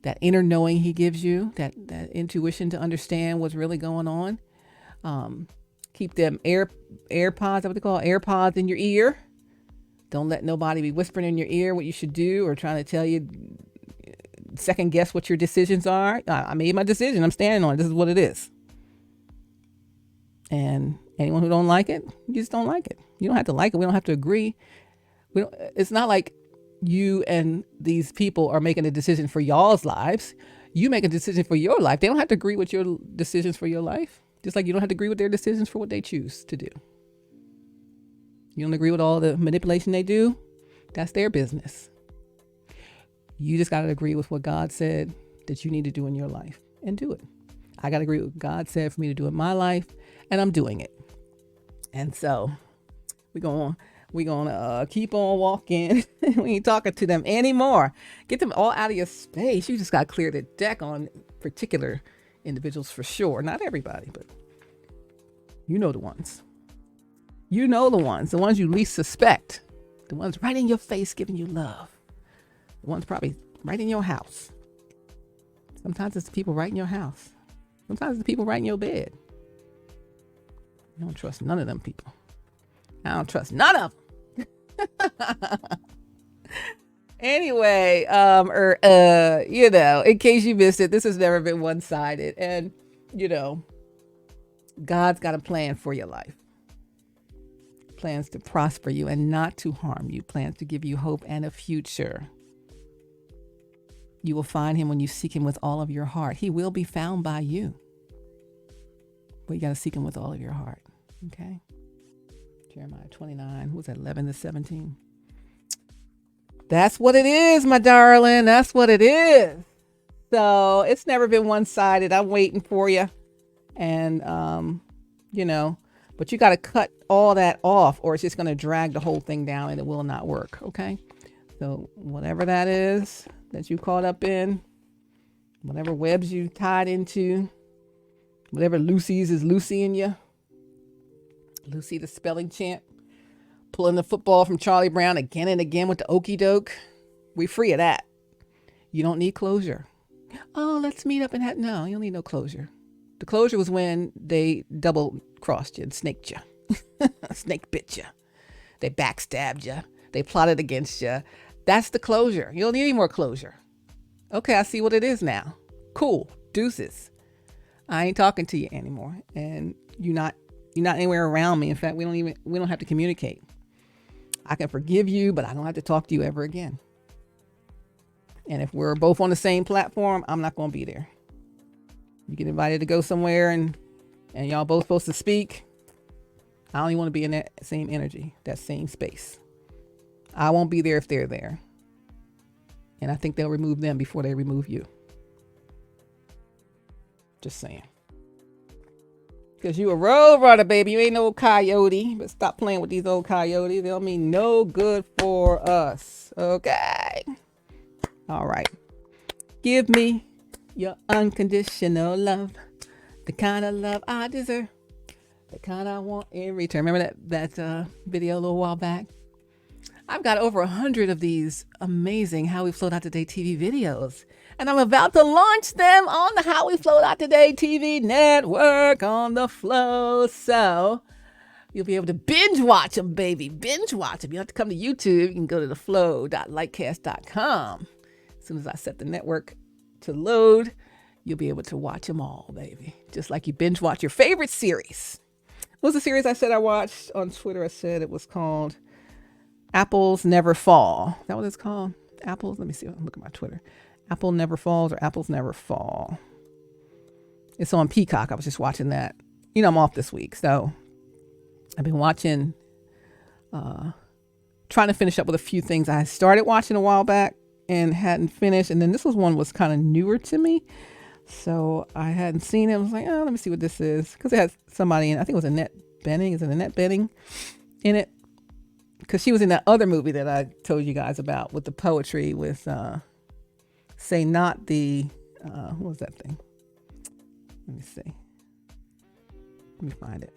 Speaker 1: That inner knowing he gives you, that intuition to understand what's really going on. Keep them AirPods, what they call AirPods in your ear. Don't let nobody be whispering in your ear what you should do or trying to tell you, second guess what your decisions are. I made my decision. I'm standing on it. This is what it is. And anyone who don't like it, you just don't like it. You don't have to like it. We don't have to agree. It's not like you and these people are making a decision for y'all's lives. You make a decision for your life. They don't have to agree with your decisions for your life. Just like you don't have to agree with their decisions for what they choose to do. You don't agree with all the manipulation they do. That's their business. You just got to agree with what God said that you need to do in your life and do it. I got to agree with what God said for me to do in my life, and I'm doing it. And so we're going to keep on walking. We ain't talking to them anymore. Get them all out of your space. You just got to clear the deck on particular individuals for sure. Not everybody, but you know the ones. You know the ones you least suspect. The ones right in your face giving you love. The ones probably right in your house. Sometimes it's the people right in your house. Sometimes it's the people right in your bed. You don't trust none of them people. I don't trust none of them. Anyway, in case you missed it, this has never been one-sided. And, God's got a plan for your life. Plans to prosper you and not to harm you. Plans to give you hope and a future. You will find him when you seek him with all of your heart. He will be found by you. But you got to seek him with all of your heart. Okay? Jeremiah 29, what was that, 11 to 17? That's what it is, my darling. That's what it is. So it's never been one-sided. I'm waiting for you. And, but you got to cut all that off or it's just going to drag the whole thing down and it will not work. Okay? So whatever that is that you caught up in, Whatever webs you tied into, whatever Lucy's is Lucying you. Lucy the spelling champ, pulling the football from Charlie Brown again and again with the okey doke. We free of that. You don't need closure. Oh, let's meet up and have, no, you don't need no closure. The closure was when they double crossed you and snaked you. Snake bit you. They backstabbed you. They plotted against you. That's the closure. You don't need any more closure. Okay, I see what it is now. Cool. Deuces. I ain't talking to you anymore. And you're not anywhere around me. In fact, we don't have to communicate. I can forgive you, but I don't have to talk to you ever again. And if we're both on the same platform, I'm not going to be there. You get invited to go somewhere and y'all both supposed to speak. I don't even want to be in that same energy, that same space. I won't be there if they're there. And I think they'll remove them before they remove you. Just saying. Because you a road runner, baby. You ain't no coyote. But stop playing with these old coyotes. They'll mean no good for us. Okay. All right. Give me your unconditional love. The kind of love I deserve. The kind I want in return. Remember that video a little while back? I've got over 100 of these amazing HowWeFlow.Today-TV videos. And I'm about to launch them on the HowWeFlow.Today-TV network on the Flow. So you'll be able to binge watch them, baby. Binge watch them. You don't have to come to YouTube. You can go to theflow.lightcast.com. As soon as I set the network to load, you'll be able to watch them all, baby. Just like you binge watch your favorite series. What was the series I said I watched on Twitter? I said it was called Apples Never Fall. Is that what it's called? Apples? Let me see. Look at my Twitter. Apple Never Falls or Apples Never Fall. It's on Peacock. I was just watching that. You know, I'm off this week. So I've been watching, trying to finish up with a few things I started watching a while back and hadn't finished. And then this was kind of newer to me. So I hadn't seen it. I was like, oh, let me see what this is. Because it has somebody in, I think it was Annette Bening. Is it Annette Bening in it? Because she was in that other movie that I told you guys about with the poetry with Say Not the, what was that thing? Let me see. Let me find it.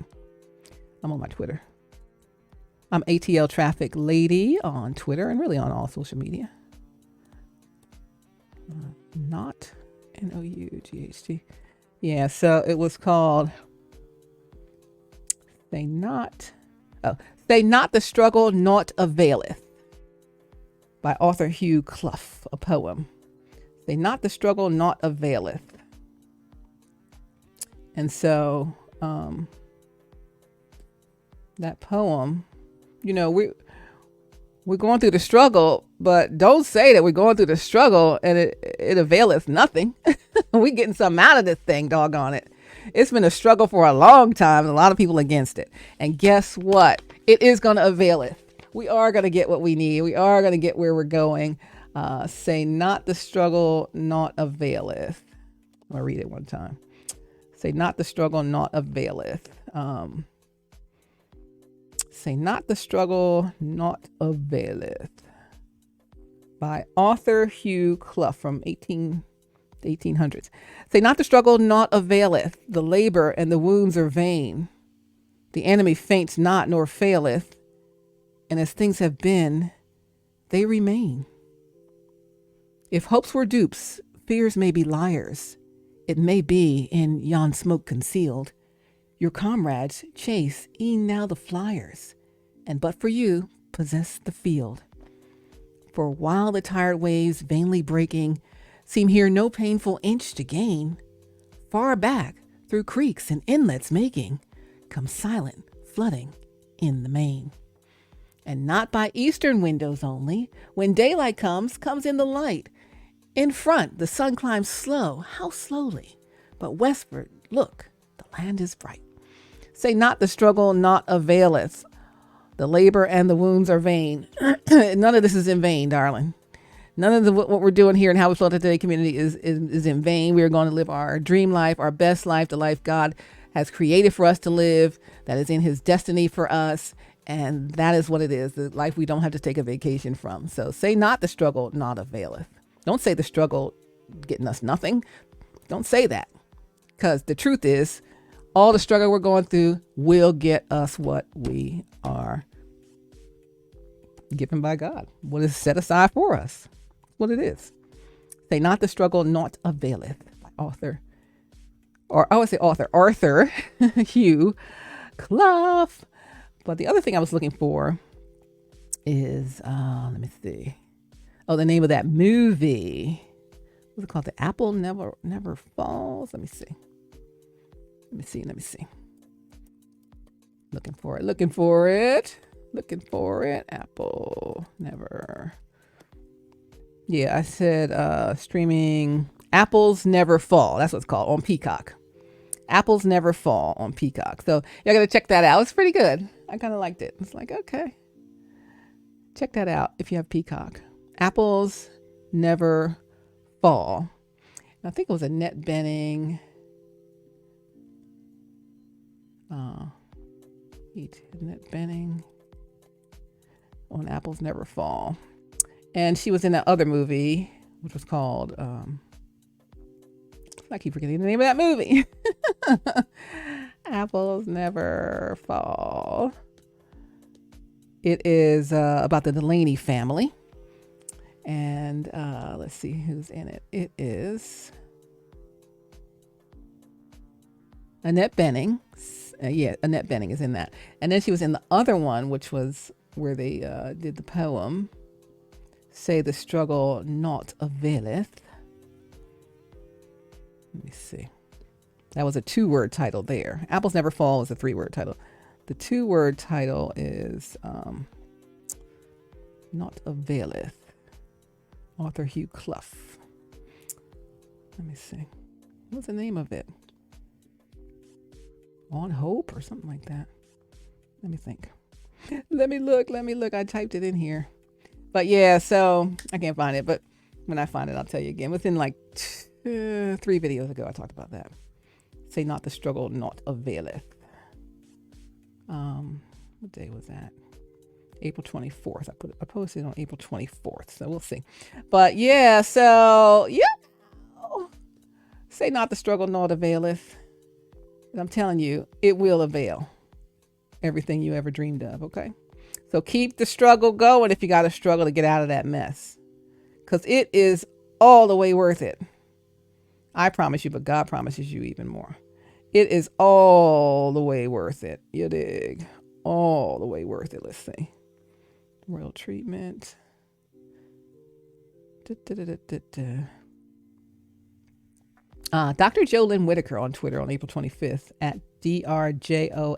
Speaker 1: I'm on my Twitter. I'm AtlTrafficLady on Twitter and really on all social media. Not Nought. Yeah, so it was called Say Not the Struggle Naught Availeth by author Hugh Clough, a poem. Say not the struggle naught availeth. And so that poem, you know, we're going through the struggle, but don't say that we're going through the struggle and it availeth nothing. We getting something out of this thing, doggone it. It's been a struggle for a long time and a lot of people against it. And guess what? It is going to availeth. We are going to get what we need. We are going to get where we're going. Say not the struggle not availeth. I'll read it one time. Say not the struggle not availeth. Say not the struggle not availeth. By author Hugh Clough from 1800s. Say not the struggle not availeth. The labor and the wounds are vain. The enemy faints not nor faileth. And as things have been, they remain. If hopes were dupes, fears may be liars. It may be in yon smoke concealed. Your comrades chase e'en now the flyers, and but for you possess the field. For while the tired waves vainly breaking seem here no painful inch to gain, far back through creeks and inlets making, come silent flooding in the main. And not by eastern windows only, when daylight comes in the light. In front, the sun climbs slow, how slowly, but westward, look, the land is bright. Say not the struggle not availeth. The labor and the wounds are vain. None of this is in vain, darling. None of what we're doing here in How We Flow Today community is in vain. We are going to live our dream life, our best life, the life God has created for us to live, that is in his destiny for us. And that is what it is, the life we don't have to take a vacation from. So say not the struggle not availeth. Don't say the struggle getting us nothing. Don't say that, because the truth is all the struggle we're going through will get us what we are given by God, what is set aside for us. What it is. Say not the struggle not availeth, by Arthur Hugh Clough. But the other thing I was looking for is, let me see. Oh, the name of that movie. What's it called? The Apple Never Falls. Let me see. Looking for it. Apple Never. Yeah, I said streaming Apples Never Fall. That's what it's called on Peacock. Apples Never Fall on Peacock. So you're going to check that out. It's pretty good. I kind of liked it. It's like, okay. Check that out if you have Peacock. Apples Never Fall. I think it was Annette Bening. Annette Bening on Apples Never Fall. And she was in that other movie, which was called, I keep forgetting the name of that movie. Apples Never Fall. It is about the Delaney family. And let's see who's in it. It is Annette Bening. Annette Bening is in that. And then she was in the other one, which was where they did the poem, Say the Struggle Not Availeth. Let me see. That was a 2-word title there. Apples Never Fall is a 3-word title. The 2-word title is Not Availeth. Arthur Hugh Clough. Let me see. What's the name of it? On Hope or something like that. Let me think. Let me look. I typed it in here. But yeah, so I can't find it. But when I find it, I'll tell you again. Within like 3 videos ago, I talked about that. Say not the struggle, not availeth. What day was that? April 24th. I posted on April 24th. So we'll see. But yeah, so yeah. Say not the struggle, not availeth. And I'm telling you, it will avail everything you ever dreamed of, okay? So keep the struggle going if you got to struggle to get out of that mess. Because it is all the way worth it. I promise you, but God promises you even more. It is all the way worth it. You dig? All the way worth it. Let's see. Royal treatment. Dr. Jolynn Whitaker on Twitter on April 25th at DRJOLYNNW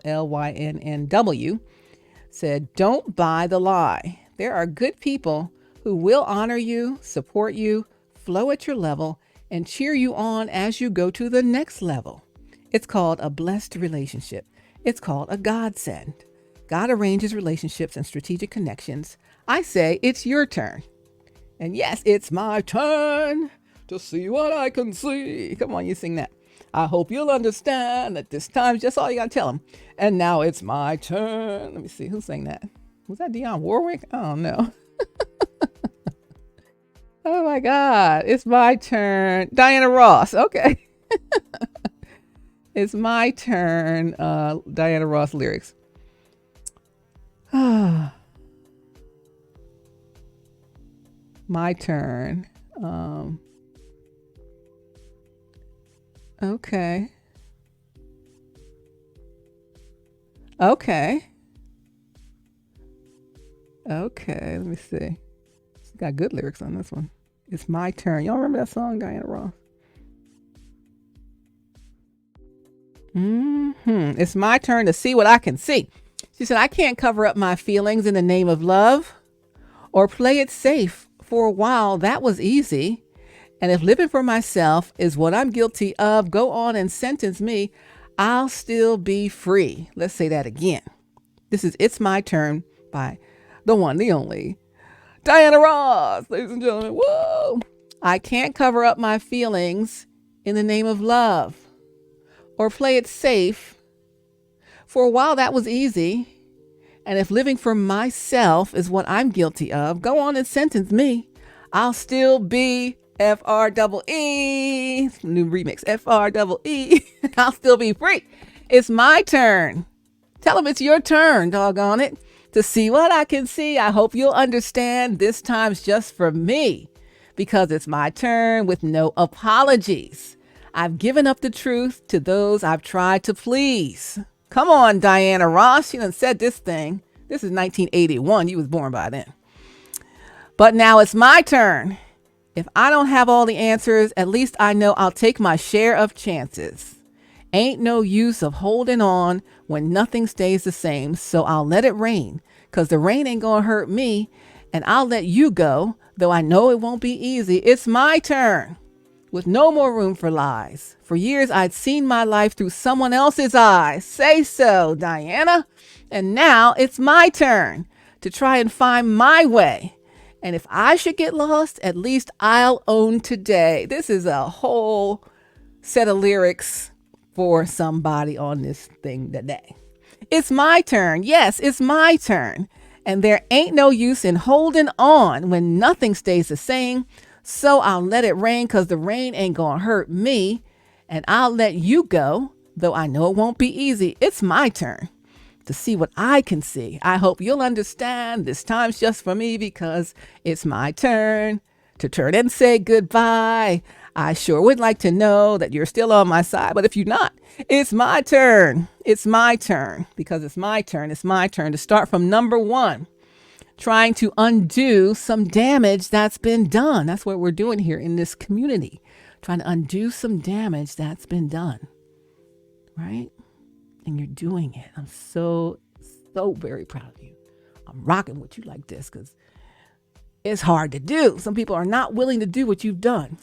Speaker 1: said, don't buy the lie. There are good people who will honor you, support you, flow at your level, and cheer you on as you go to the next level. It's called a blessed relationship. It's called a godsend. God arranges relationships and strategic connections. I say it's your turn. And yes, it's my turn to see what I can see. Come on, you sing that. I hope you'll understand that this time's just all you got to tell them. And now it's my turn. Let me see. Who sang that? Was that Dionne Warwick? Oh, no. Oh, my God. It's my turn. Diana Ross. Okay. It's my turn. Diana Ross lyrics. My turn. Okay. Let me see. She's got good lyrics on this one. It's my turn. Y'all remember that song, Diana Ross? It's my turn to see what I can see. She said, I can't cover up my feelings in the name of love or play it safe. For a while, that was easy. And if living for myself is what I'm guilty of, go on and sentence me. I'll still be free. Let's say that again. This is It's My Turn by the one, the only, Diana Ross, ladies and gentlemen. Whoa. I can't cover up my feelings in the name of love or play it safe. For a while, that was easy. And if living for myself is what I'm guilty of, go on and sentence me. I'll still be F-R-E-E. New remix. F-R-E-E. I'll still be free. It's my turn. Tell them it's your turn, doggone it, to see what I can see. I hope you'll understand this time's just for me because it's my turn with no apologies. I've given up the truth to those I've tried to please. Come on, Diana Ross. She done said this thing. This is 1981. You was born by then. But now it's my turn. If I don't have all the answers, at least I know I'll take my share of chances. Ain't no use of holding on when nothing stays the same, so I'll let it rain, 'cause the rain ain't gonna hurt me, and I'll let you go, though I know it won't be easy. It's my turn, with no more room for lies. For years I'd seen my life through someone else's eyes. Say so, Diana. And now it's my turn to try and find my way. And if I should get lost, at least I'll own today. This is a whole set of lyrics for somebody on this thing today. It's my turn. Yes, it's my turn. And there ain't no use in holding on when nothing stays the same. So I'll let it rain, 'cause the rain ain't gonna hurt me. And I'll let you go, though I know it won't be easy. It's my turn to see what I can see. I hope you'll understand this time's just for me because it's my turn to turn and say goodbye. I sure would like to know that you're still on my side, but if you're not, it's my turn. It's my turn because it's my turn. It's my turn to start from number one, trying to undo some damage that's been done. That's what we're doing here in this community, trying to undo some damage that's been done, right? And you're doing it. I'm so very proud of you. I'm rocking with you like this because it's hard to do. Some people are not willing to do what you've done.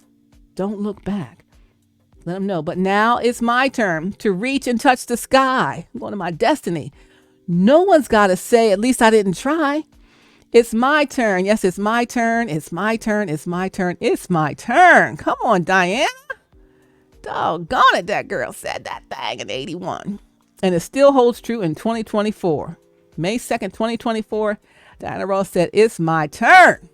Speaker 1: Don't look back. Let them know. But now it's my turn to reach and touch the sky. I'm going to my destiny. No one's got to say, at least I didn't try. It's my turn. Yes, it's my turn. It's my turn. It's my turn. It's my turn. Come on, Diana. Doggone it, that girl said that thing in 81. And it still holds true in 2024. May 2nd, 2024, Diana Ross said, it's my turn.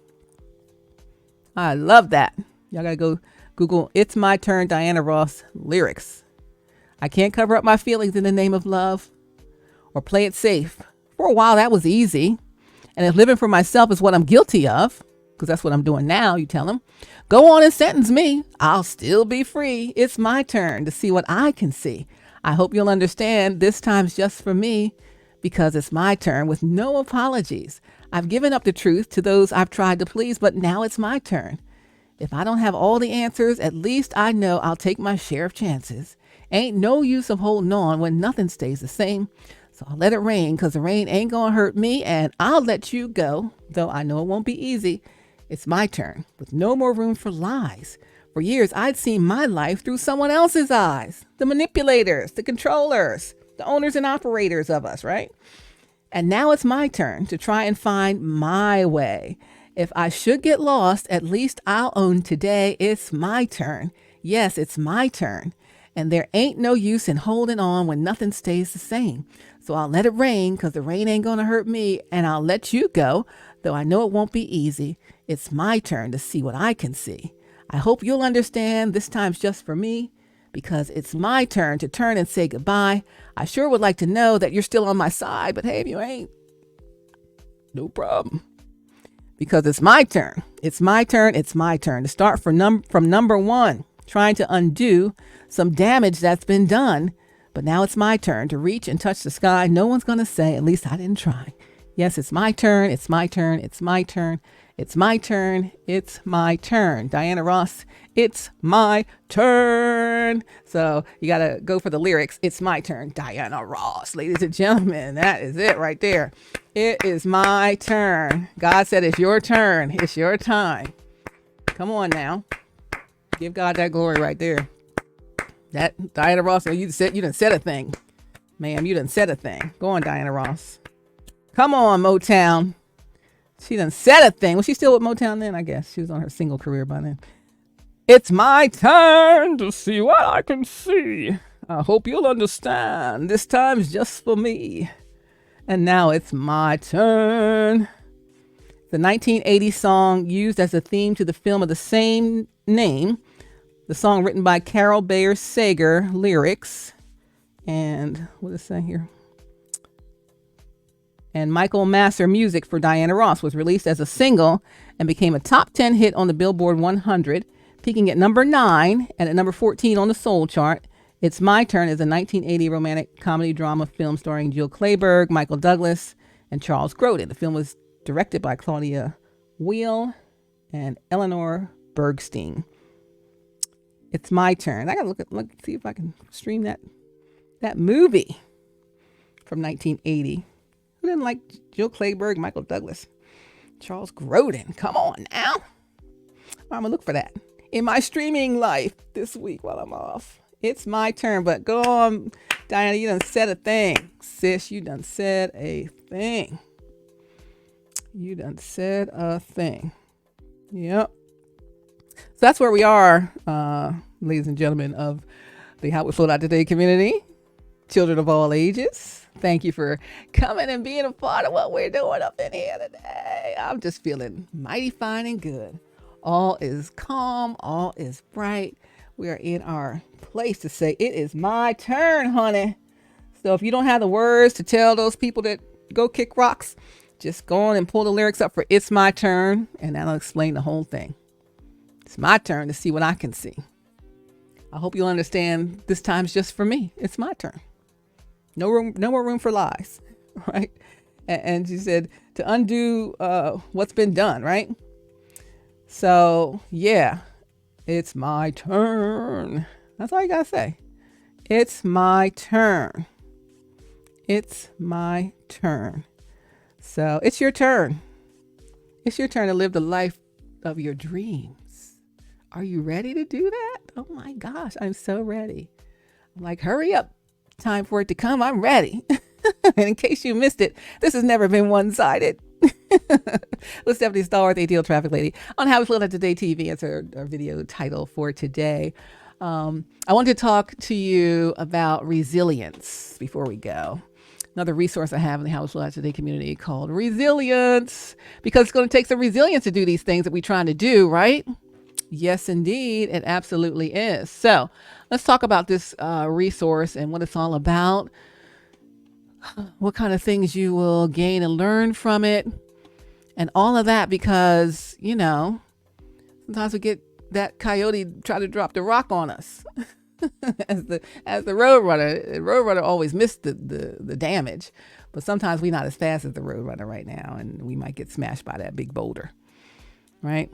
Speaker 1: I love that. Y'all got to go Google It's My Turn Diana Ross lyrics. I can't cover up my feelings in the name of love or play it safe. For a while, that was easy. And if living for myself is what I'm guilty of, because that's what I'm doing now, you tell him, go on and sentence me. I'll still be free. It's my turn to see what I can see. I hope you'll understand this time's just for me because it's my turn with no apologies. I've given up the truth to those I've tried to please, but now it's my turn. If I don't have all the answers, at least I know I'll take my share of chances. Ain't no use of holding on when nothing stays the same. So I'll let it rain because the rain ain't going to hurt me and I'll let you go, though I know it won't be easy. It's my turn with no more room for lies. For years, I'd seen my life through someone else's eyes. The manipulators, the controllers, the owners and operators of us, right? And now it's my turn to try and find my way. If I should get lost, at least I'll own today. It's my turn. Yes, it's my turn. And there ain't no use in holding on when nothing stays the same. So I'll let it rain because the rain ain't going to hurt me. And I'll let you go, though I know it won't be easy. It's my turn to see what I can see. I hope you'll understand this time's just for me because it's my turn to turn and say goodbye. I sure would like to know that you're still on my side, but hey, if you ain't, no problem. Because it's my turn. It's my turn. It's my turn to start from number one, trying to undo some damage that's been done. But now it's my turn to reach and touch the sky. No one's going to say, at least I didn't try. Yes, it's my turn. It's my turn. It's my turn. It's my turn. It's my turn. Diana Ross, it's my turn. So you got to go for the lyrics. It's my turn. Diana Ross, ladies and gentlemen, that is it right there. It is my turn. God said it's your turn. It's your time. Come on now. Give God that glory right there. That Diana Ross, you done said a thing. Ma'am, you done said a thing. Go on, Diana Ross. Come on, Motown. She done said a thing. Was she still with Motown then? I guess she was on her single career by then. It's my turn to see what I can see. I hope you'll understand. This time's just for me. And now it's my turn. the 1980 song used as a theme to the film of the same name. The song written by Carol Bayer Sager, lyrics, and what does it say here? And Michael Masser music for Diana Ross, was released as a single and became a top 10 hit on the Billboard 100, peaking at number 9 and at number 14 on the Soul chart. It's My Turn is a 1980 romantic comedy drama film starring Jill Clayburgh, Michael Douglas, and Charles Grodin. The film was directed by Claudia Weil and Eleanor Bergstein. It's My Turn. I gotta see if I can stream that movie from 1980. Who didn't like Jill Clayburgh, Michael Douglas, Charles Grodin? Come on now. I'm gonna look for that in my streaming life this week while I'm off. It's My Turn. But go on, Diana. You done said a thing, sis. You done said a thing. You done said a thing. Yep. So that's where we are, ladies and gentlemen of the HowWeFlow.Today community, children of all ages. Thank you for coming and being a part of what we're doing up in here today. I'm just feeling mighty fine and good. All is calm. All is bright. We are in our place to say, it is my turn, honey. So if you don't have the words to tell those people that go kick rocks, just go on and pull the lyrics up for It's My Turn, and that'll explain the whole thing. It's my turn to see what I can see. I hope you'll understand this time's just for me. It's my turn. No more room for lies, right? And she said to undo what's been done, right? So yeah, it's my turn. That's all you gotta say. It's my turn. It's my turn. So it's your turn. It's your turn to live the life of your dreams. Are you ready to do that? Oh my gosh, I'm so ready. I'm like, hurry up. Time for it to come. I'm ready. And in case you missed it, this has never been one-sided. With Stephanie Stallworth, AtlTrafficLady, on HowWeFlow.Today-TV. It's our video title for today. I want to talk to you about resilience before we go. Another resource I have in the HowWeFlow.Today community called Resilience, because it's going to take some resilience to do these things that we're trying to do, right? Yes, indeed. It absolutely is. So let's talk about this resource and what it's all about, what kind of things you will gain and learn from it, and all of that, because, you know, sometimes we get that coyote try to drop the rock on us. as the roadrunner always missed the damage, but sometimes we're not as fast as the roadrunner right now, and we might get smashed by that big boulder, right?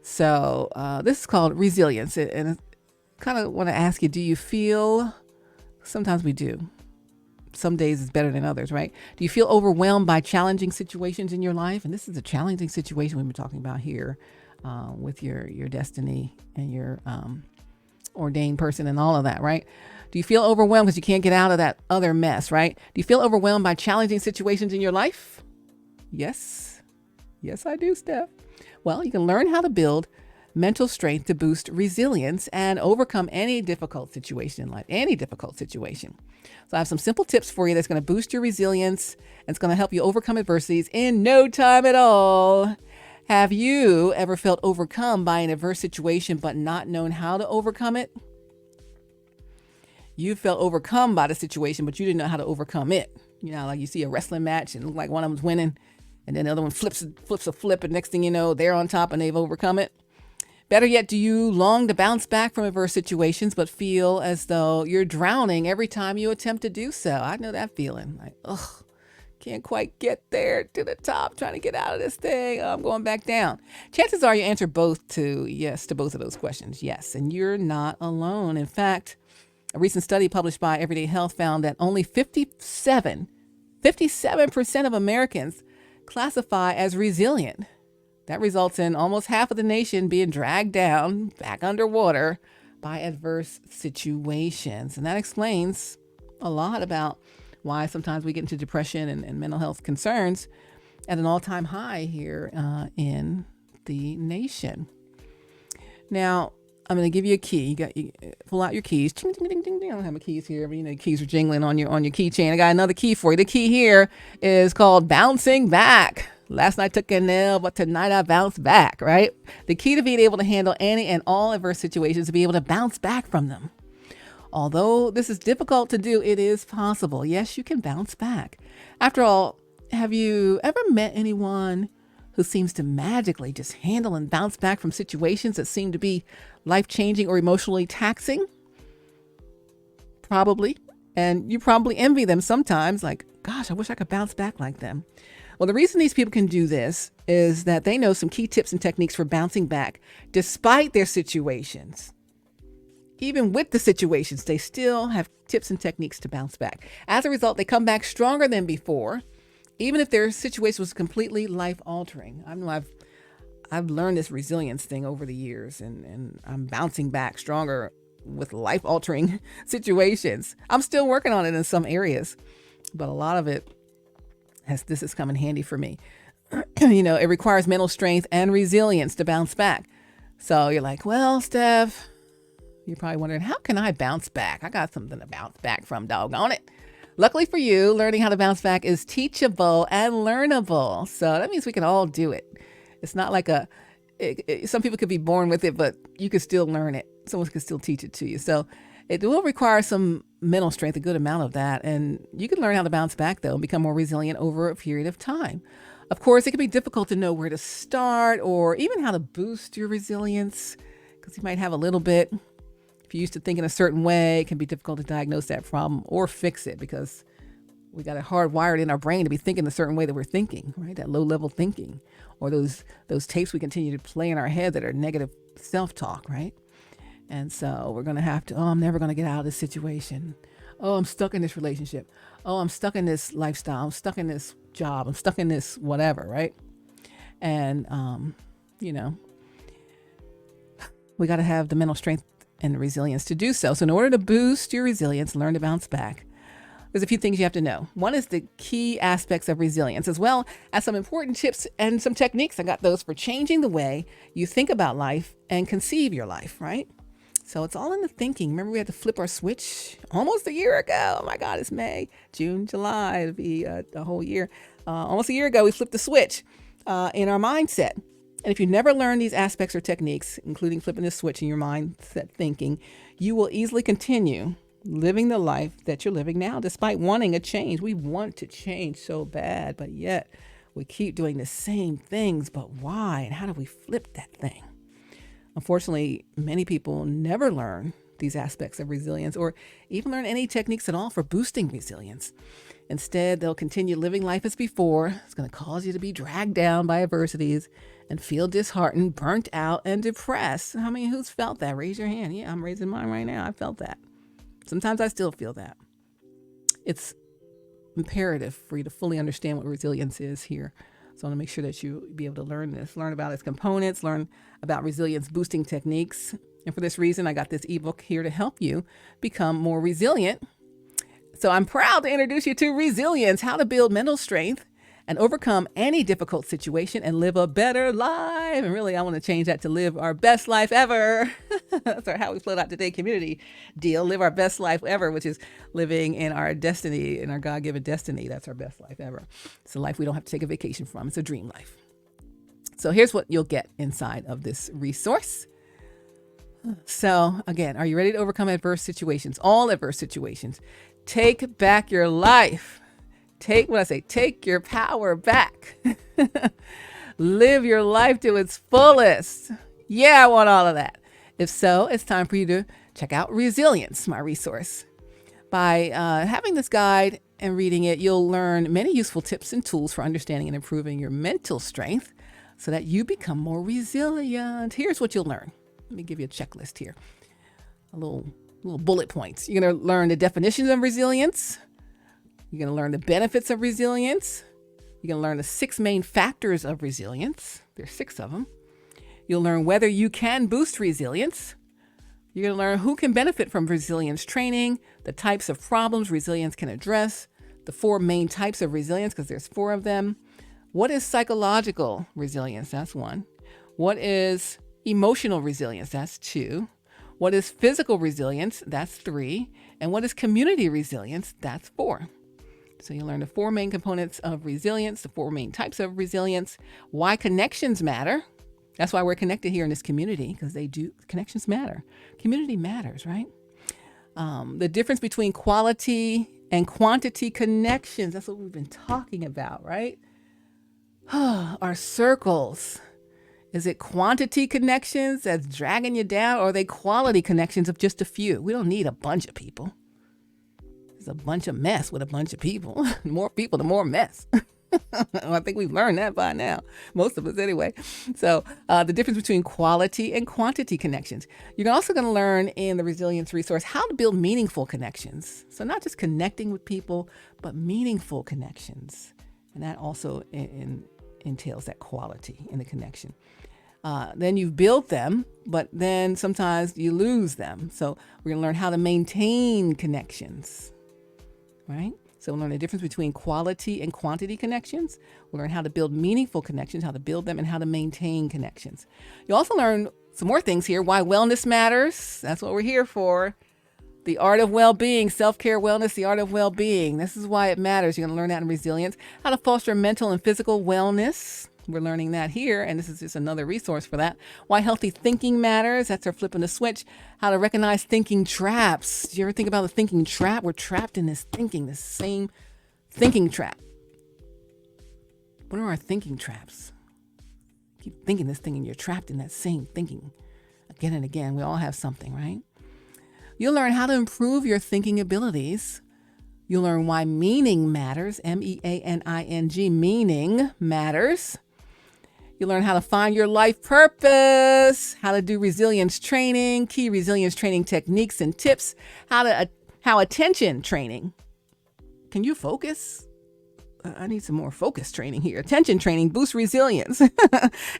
Speaker 1: So this is called resilience, and I kind of want to ask you, do you feel, sometimes we do, some days is better than others, right? Do you feel overwhelmed by challenging situations in your life? And this is a challenging situation we've been talking about here with your destiny and your ordained person and all of that, right? Do you feel overwhelmed because you can't get out of that other mess, right? Do you feel overwhelmed by challenging situations in your life? Yes. Yes, I do, Steph. Well, you can learn how to build mental strength to boost resilience and overcome any difficult situation in life, any difficult situation. So I have some simple tips for you that's going to boost your resilience, and it's going to help you overcome adversities in no time at all. Have you ever felt overcome by an adverse situation but not known how to overcome it? You felt overcome by the situation, but you didn't know how to overcome it. You know, like you see a wrestling match and it looks like one of them's winning, and then the other one flips a flip, and next thing you know, they're on top and they've overcome it. Better yet, do you long to bounce back from adverse situations but feel as though you're drowning every time you attempt to do so? I know that feeling. Like, ugh, can't quite get there to the top, trying to get out of this thing. Oh, I'm going back down. Chances are you answer yes to both of those questions. Yes, and you're not alone. In fact, a recent study published by Everyday Health found that only 57% of Americans classify as resilient. That results in almost half of the nation being dragged down, back underwater by adverse situations. And that explains a lot about why sometimes we get into depression and mental health concerns at an all-time high here in the nation. Now, I'm going to give you a key. You pull out your keys. Ding, ding, ding, ding, ding. I don't have my keys here, but you know, the keys are jingling on your keychain. I got another key for you. The key here is called bouncing back. Last night took an L, but tonight I bounced back, right? The key to being able to handle any and all adverse situations is to be able to bounce back from them. Although this is difficult to do, it is possible. Yes, you can bounce back. After all, have you ever met anyone who seems to magically just handle and bounce back from situations that seem to be life-changing or emotionally taxing? Probably. And you probably envy them sometimes, like, gosh, I wish I could bounce back like them. Well, the reason these people can do this is that they know some key tips and techniques for bouncing back despite their situations. Even with the situations, they still have tips and techniques to bounce back. As a result, they come back stronger than before, even if their situation was completely life-altering. I know I've learned this resilience thing over the years, and I'm bouncing back stronger with life-altering situations. I'm still working on it in some areas, but a lot of it this has come in handy for me. It requires mental strength and resilience to bounce back. So you're like, well, Steph, you're probably wondering, how can I bounce back? I got something to bounce back from, doggone it. Luckily for you, learning how to bounce back is teachable and learnable. So that means we can all do it. It's not like some people could be born with it, but you can still learn it. Someone can still teach it to you. So it will require some mental strength, a good amount of that. And you can learn how to bounce back, though, and become more resilient over a period of time. Of course, it can be difficult to know where to start or even how to boost your resilience, because you might have a little bit. If you used to think in a certain way, it can be difficult to diagnose that problem or fix it, because we got it hardwired in our brain to be thinking a certain way that we're thinking, right? That low-level thinking, or those tapes we continue to play in our head that are negative self-talk, right? And so we're going to have to, I'm never going to get out of this situation. Oh, I'm stuck in this relationship. Oh, I'm stuck in this lifestyle. I'm stuck in this job. I'm stuck in this whatever, right? And, we got to have the mental strength and resilience to do so. So in order to boost your resilience, learn to bounce back, there's a few things you have to know. One is the key aspects of resilience, as well as some important tips and some techniques. I got those for changing the way you think about life and conceive your life, right? So it's all in the thinking. Remember, we had to flip our switch almost a year ago. Oh my God, it's May, June, July. It'll be a whole year. Almost a year ago, we flipped the switch in our mindset. And if you never learn these aspects or techniques, including flipping the switch in your mindset thinking, you will easily continue living the life that you're living now, despite wanting a change. We want to change so bad, but yet we keep doing the same things. But why? And how do we flip that thing? Unfortunately, many people never learn these aspects of resilience or even learn any techniques at all for boosting resilience. Instead, they'll continue living life as before. It's going to cause you to be dragged down by adversities and feel disheartened, burnt out, and depressed. Who's felt that? Raise your hand. Yeah, I'm raising mine right now. I felt that. Sometimes I still feel that. It's imperative for you to fully understand what resilience is here. So I want to make sure that you be able to learn this, learn about its components, learn about resilience boosting techniques. And for this reason, I got this ebook here to help you become more resilient. So I'm proud to introduce you to Resilience, How to Build Mental Strength and Overcome Any Difficult Situation and Live a Better Life. And really, I want to change that to live our best life ever. That's our HowWeFlow.Today community deal. Live our best life ever, which is living in our destiny, in our God-given destiny. That's our best life ever. It's a life we don't have to take a vacation from. It's a dream life. So here's what you'll get inside of this resource. So again, are you ready to overcome adverse situations? All adverse situations. Take back your life. Take your power back. Live your life to its fullest. Yeah, I want all of that. If so, it's time for you to check out Resilience, my resource. By having this guide and reading it, you'll learn many useful tips and tools for understanding and improving your mental strength so that you become more resilient. Here's what you'll learn. Let me give you a checklist here. A little bullet points. You're going to learn the definitions of resilience. You're going to learn the benefits of resilience. You're going to learn the 6 main factors of resilience. There's 6 of them. You'll learn whether you can boost resilience. You're going to learn who can benefit from resilience training, the types of problems resilience can address, the 4 main types of resilience, because there's 4 of them. What is psychological resilience? That's 1. What is emotional resilience? That's 2. What is physical resilience? That's 3. And what is community resilience? That's 4. So you learn the 4 main components of resilience, the 4 main types of resilience, why connections matter. That's why we're connected here in this community, because connections matter. Community matters, right? The difference between quality and quantity connections. That's what we've been talking about, right? Our circles. Is it quantity connections that's dragging you down, or are they quality connections of just a few? We don't need a bunch of people. There's a bunch of mess with a bunch of people. The more people, the more mess. I think we've learned that by now, most of us anyway. So the difference between quality and quantity connections. You're also going to learn in the resilience resource how to build meaningful connections. So not just connecting with people, but meaningful connections. And that also entails that quality in the connection. Then you've built them, but then sometimes you lose them. So we're going to learn how to maintain connections, right? So we'll learn the difference between quality and quantity connections. We'll learn how to build meaningful connections, how to build them, and how to maintain connections. You'll also learn some more things here, why wellness matters. That's what we're here for. The art of well-being, self-care, wellness, the art of well-being. This is why it matters. You're going to learn that in resilience. How to foster mental and physical wellness. We're learning that here, and this is just another resource for that. Why healthy thinking matters. That's our flipping the switch. How to recognize thinking traps. Do you ever think about the thinking trap? We're trapped in this thinking, this same thinking trap. What are our thinking traps? Keep thinking this thing, and you're trapped in that same thinking again and again. We all have something, right? You'll learn how to improve your thinking abilities. You'll learn why meaning matters. MEANING, meaning matters. You'll learn how to find your life purpose, how to do resilience training, key resilience training techniques and tips, how attention training. Can you focus? I need some more focus training here. Attention training boosts resilience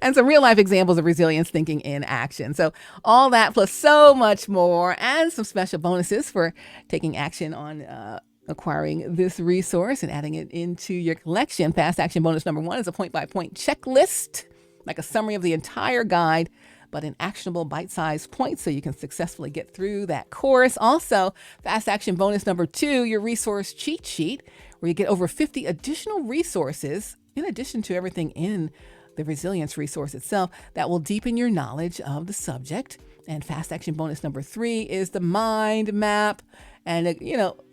Speaker 1: and some real life examples of resilience thinking in action. So all that plus so much more, and some special bonuses for taking action on acquiring this resource and adding it into your collection. Fast action bonus number 1 is a point-by-point checklist, like a summary of the entire guide, but in actionable bite-sized points so you can successfully get through that course. Also, fast action bonus number 2, your resource cheat sheet, where you get over 50 additional resources in addition to everything in the resilience resource itself that will deepen your knowledge of the subject. And fast action bonus number 3 is the mind map. And,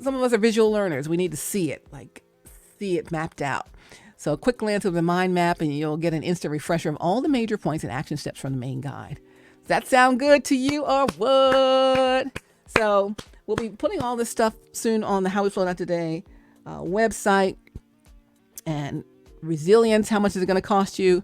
Speaker 1: some of us are visual learners. We need to see it mapped out. So a quick glance of the mind map and you'll get an instant refresher of all the major points and action steps from the main guide. Does that sound good to you or what? So we'll be putting all this stuff soon on the HowWeFlow.Today website. And resilience, how much is it going to cost you?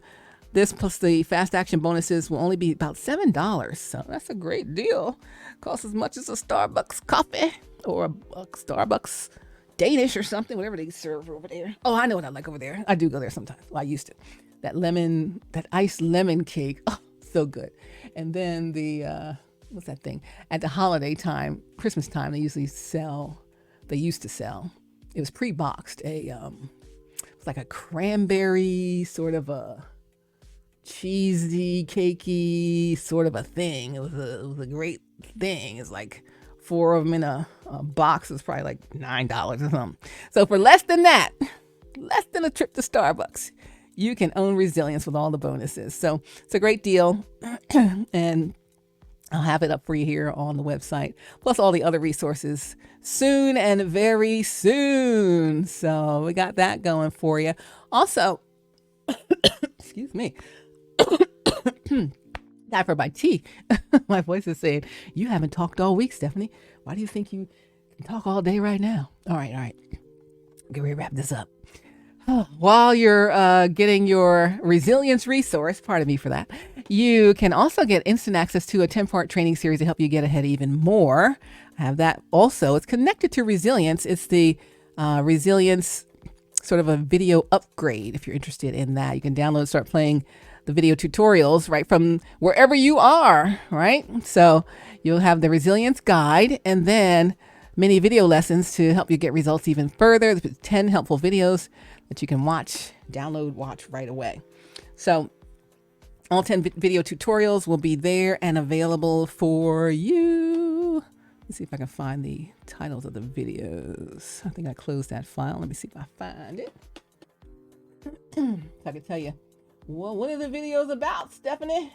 Speaker 1: This plus the fast action bonuses will only be about $7. So that's a great deal. Costs as much as a Starbucks coffee or a Starbucks Danish or something, whatever they serve over there. Oh, I know what I like over there. I do go there sometimes. Well, I used to. That iced lemon cake. Oh, so good. And then the, what's that thing? At the holiday time, Christmas time, they used to sell, it was pre-boxed, it's like a cranberry sort of a cheesy, cakey sort of a thing. It was a great thing. It's like 4 of them in a box. It's probably like $9 or something. So for less than that, less than a trip to Starbucks, you can own resilience with all the bonuses. So it's a great deal. And I'll have it up for you here on the website, plus all the other resources soon and very soon. So we got that going for you. Also, excuse me. Time for my tea. My voice is saying, you haven't talked all week, Stephanie. Why do you think you can talk all day right now? All right. Get ready to wrap this up. While you're getting your resilience resource, pardon me for that, you can also get instant access to a 10-part training series to help you get ahead even more. I have that also. It's connected to resilience. It's the resilience sort of a video upgrade. If you're interested in that, you can download and start playing the video tutorials right from wherever you are, right? So you'll have the resilience guide and then many video lessons to help you get results even further. There's 10 helpful videos that you can watch right away. So all 10 video tutorials will be there and available for you. Let's see if I can find the titles of the videos. I think I closed that file. Let me see if I find it. I can tell you, well, what are the videos about, Stephanie?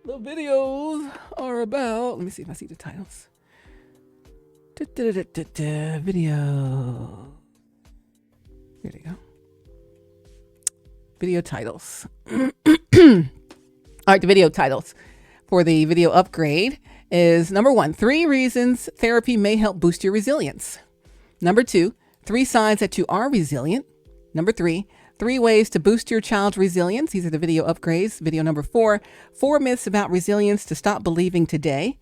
Speaker 1: The videos are about, let me see if I see the titles. Video. Here they go. Video titles. All right, the video titles for the video upgrade is number 1, 3 reasons therapy may help boost your resilience. Number 2, 3 signs that you are resilient. Number 3, 3 ways to boost your child's resilience. These are the video upgrades. Video number 4, 4 myths about resilience to stop believing today.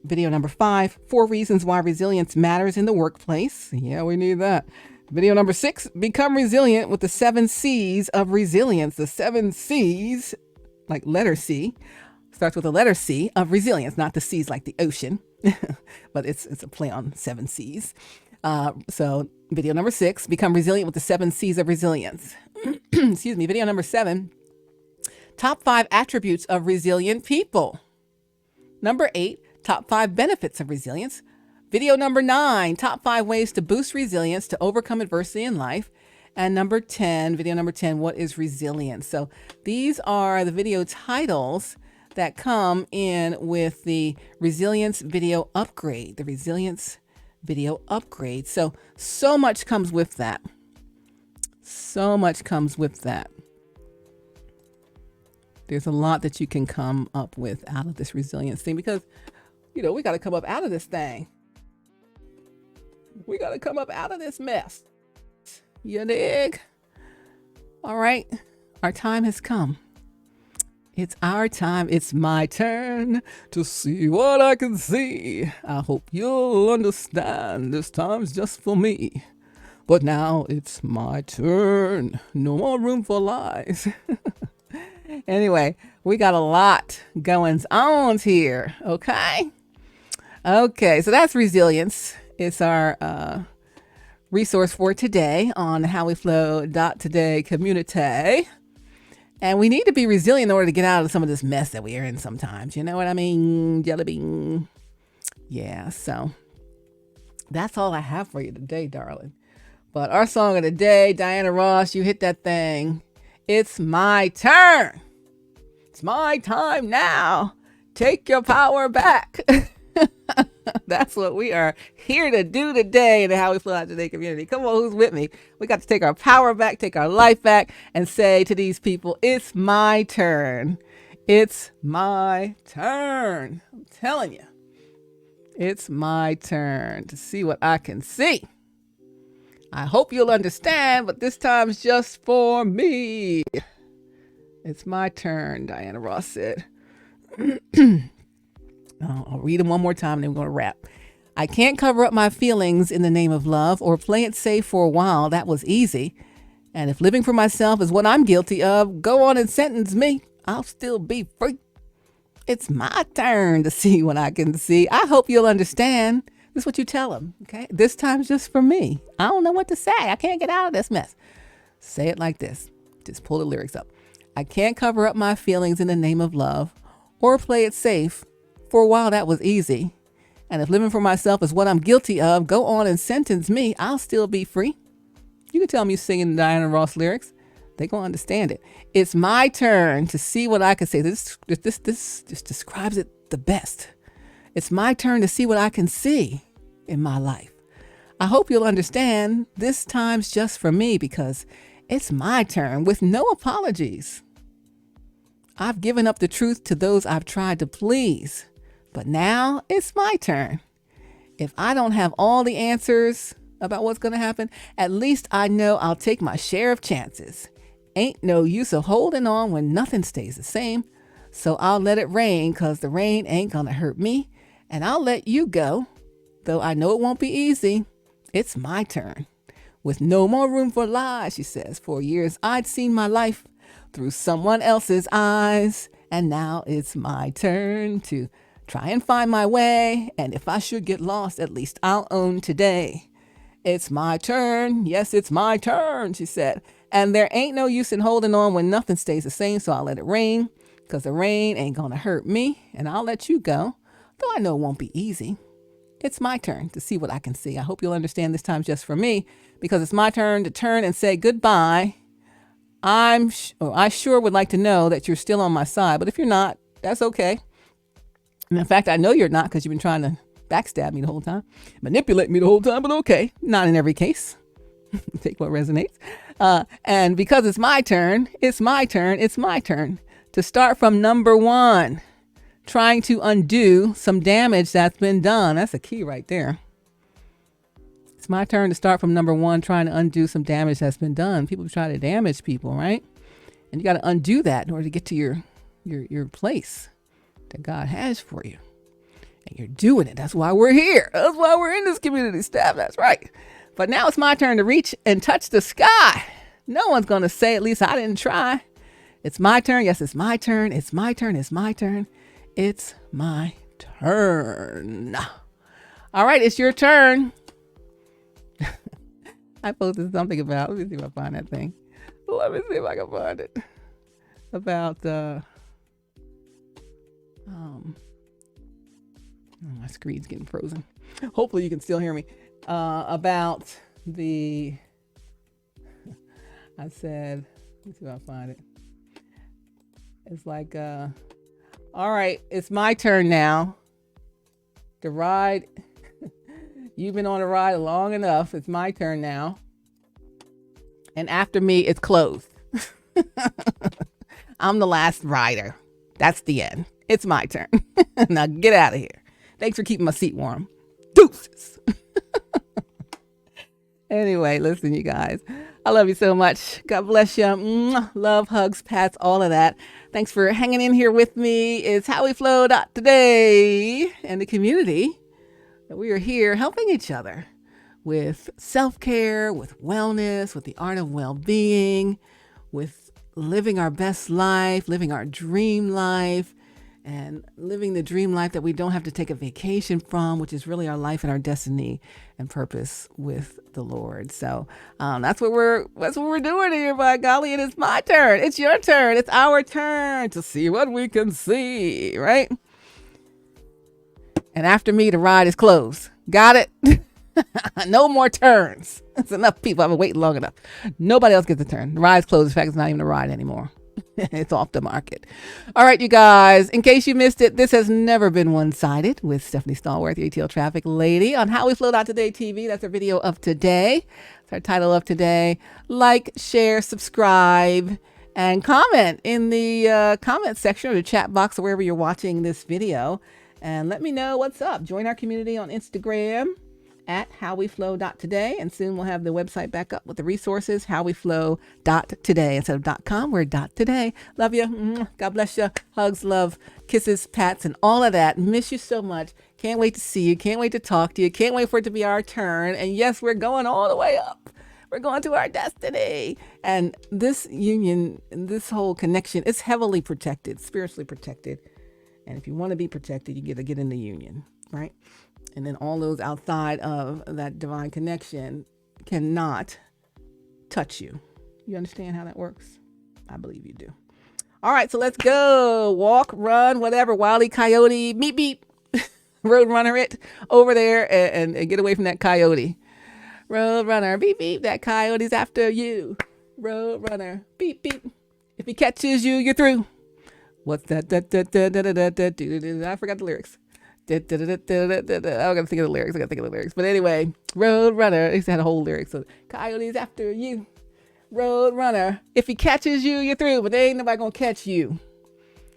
Speaker 1: Video number 5, 4 reasons why resilience matters in the workplace. Yeah, we need that. Video number 6, become resilient with the 7 C's of resilience. The 7 C's, like letter C, starts with the letter C of resilience, not the C's like the ocean, but it's a play on 7 C's. So video number 6, become resilient with the 7 C's of resilience. Excuse me. Video number 7, top 5 attributes of resilient people. Number 8, top 5 benefits of resilience. Video number 9, top 5 ways to boost resilience to overcome adversity in life. And number 10, video number 10, what is resilience? So these are the video titles that come in with the resilience video upgrade, the resilience video upgrade. So much comes with that. So much comes with that. There's a lot that you can come up with out of this resilience thing because, you know, we got to come up out of this thing. We got to come up out of this mess. You dig? All right. Our time has come. It's our time. It's my turn to see what I can see. I hope you'll understand this time's just for me. But now it's my turn. No more room for lies. Anyway, we got a lot going on here. Okay. Okay. So that's resilience. It's our resource for today on HowWeFlow.Today community. And we need to be resilient in order to get out of some of this mess that we are in sometimes. You know what I mean? Jelly bean. Yeah, so that's all I have for you today, darling. But our song of the day, Diana Ross, you hit that thing. It's my turn. It's my time now. Take your power back. That's what we are here to do today in the How We Flow Out Today community. Come on, who's with me? We got to take our power back, take our life back, and say to these people, it's my turn. It's my turn. I'm telling you, it's my turn to see what I can see. I hope you'll understand, but this time's just for me. It's my turn, Diana Ross said. I'll read them one more time and then we're going to wrap. I can't cover up my feelings in the name of love or play it safe for a while. That was easy. And if living for myself is what I'm guilty of, go on and sentence me. I'll still be free. It's my turn to see what I can see. I hope you'll understand. This is what you tell them. Okay. This time's just for me. I don't know what to say. I can't get out of this mess. Say it like this. Just pull the lyrics up. I can't cover up my feelings in the name of love or play it safe. For a while, that was easy. And if living for myself is what I'm guilty of, go on and sentence me. I'll still be free. You can tell me singing Diana Ross lyrics. They're going to understand it. It's my turn to see what I can say. This just describes it the best. It's my turn to see what I can see in my life. I hope you'll understand this time's just for me because it's my turn with no apologies. I've given up the truth to those I've tried to please. But now it's my turn. If I don't have all the answers about what's going to happen, at least I know I'll take my share of chances. Ain't no use of holding on when nothing stays the same. So I'll let it rain because the rain ain't going to hurt me. And I'll let you go, though I know it won't be easy. It's my turn. With no more room for lies, she says. For years I'd seen my life through someone else's eyes. And now it's my turn to try and find my way, and if I should get lost, at least I'll own today. It's my turn. Yes, it's my turn, she said. And there ain't no use in holding on when nothing stays the same, so I'll let it rain, because the rain ain't gonna hurt me, and I'll let you go, though I know it won't be easy. It's my turn to see what I can see. I hope you'll understand this time just for me, because it's my turn to turn and say goodbye. I sure would like to know that you're still on my side, but if you're not, that's okay. And in fact, I know you're not, because you've been trying to backstab me the whole time, manipulate me the whole time, but okay, not in every case. Take what resonates. And because it's my turn to start from number one, trying to undo some damage that's been done. That's a key right there. It's my turn to start from number one, trying to undo some damage that's been done. People try to damage people, right? And you got to undo that in order to get to your place that God has for you. And you're doing it. That's why we're here. That's why we're in this community staff. That's right. But now it's my turn to reach and touch the sky. No one's going to say, at least I didn't try. It's my turn. Yes, it's my turn. It's my turn. It's my turn. It's my turn. All right, it's your turn. I posted something about, let me see if I find that thing. Let me see if I can find it. About, my screen's getting frozen. Hopefully you can still hear me. About the, I said, let me see if I find it. It's like, all right, it's my turn now. The ride, you've been on a ride long enough. It's my turn now. And after me, it's closed. I'm the last rider. That's the end. It's my turn. Now get out of here. Thanks for keeping my seat warm. Deuces. Anyway, listen, you guys. I love you so much. God bless you. Love, hugs, pats, all of that. Thanks for hanging in here with me. It's HowWeFlow.Today and the community. We are here helping each other with self-care, with wellness, with the art of well-being, with living our best life, living our dream life, and living the dream life that we don't have to take a vacation from, which is really our life and our destiny and purpose with the Lord. So that's what we're doing here, by golly. And it's my turn. It's your turn. It's our turn to see what we can see, right? And after me, the ride is closed. Got it? No more turns. It's enough people. I've been waiting long enough. Nobody else gets a turn. The ride's closed. In fact, it's not even a ride anymore. It's off the market. All right, you guys, in case you missed it, this has never been one-sided with Stephanie Stallworth, the ATL Traffic Lady, on HowWeFlow.Today-TV. That's our video of today. That's our title of today. Like, share, subscribe, and comment in the comment section or the chat box or wherever you're watching this video. And let me know what's up. Join our community on Instagram at HowWeFlow.Today. And soon we'll have the website back up with the resources, HowWeFlow.Today. Instead of .com, we're .today. Love you. God bless you. Hugs, love, kisses, pats, and all of that. Miss you so much. Can't wait to see you. Can't wait to talk to you. Can't wait for it to be our turn. And yes, we're going all the way up. We're going to our destiny. And this union, this whole connection is heavily protected, spiritually protected. And if you want to be protected, you got to get in the union, right? And then all those outside of that divine connection cannot touch you. You understand how that works? I believe you do. All right, so let's go. Walk, run, whatever. Wile E. Coyote, beep, beep. Road runner it over there and get away from that coyote. Road runner, beep, beep. That coyote's after you. Road runner, beep, beep. If he catches you, you're through. What's that? I forgot the lyrics. I gotta think of the lyrics. But anyway, road runner. It had a whole lyric. So coyote's after you. Road runner. If he catches you, you're through. But there ain't nobody gonna catch you,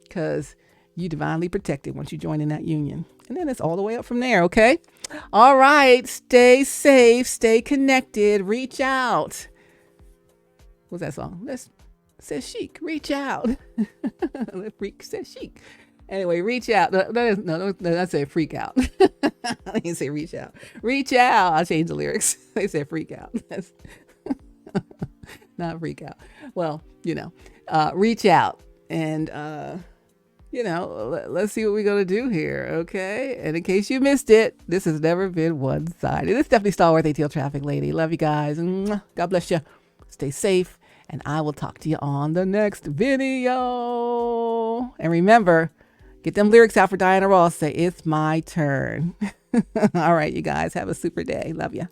Speaker 1: because you divinely protected once you join in that union. And then it's all the way up from there. Okay. All right. Stay safe. Stay connected. Reach out. What's that song? Says chic, reach out. The freak says chic. Anyway, reach out. No, I say freak out. I didn't say reach out. Reach out. I'll change the lyrics. They say freak out. That's not freak out. Well, reach out and, let's see what we're going to do here. Okay. And in case you missed it, this has never been one-sided. This is Stephanie Stallworth, ATL Traffic Lady. Love you guys. God bless you. Stay safe. And I will talk to you on the next video. And remember, Get them lyrics out for Diana Ross. Say, it's my turn. All right, you guys, have a super day. Love ya.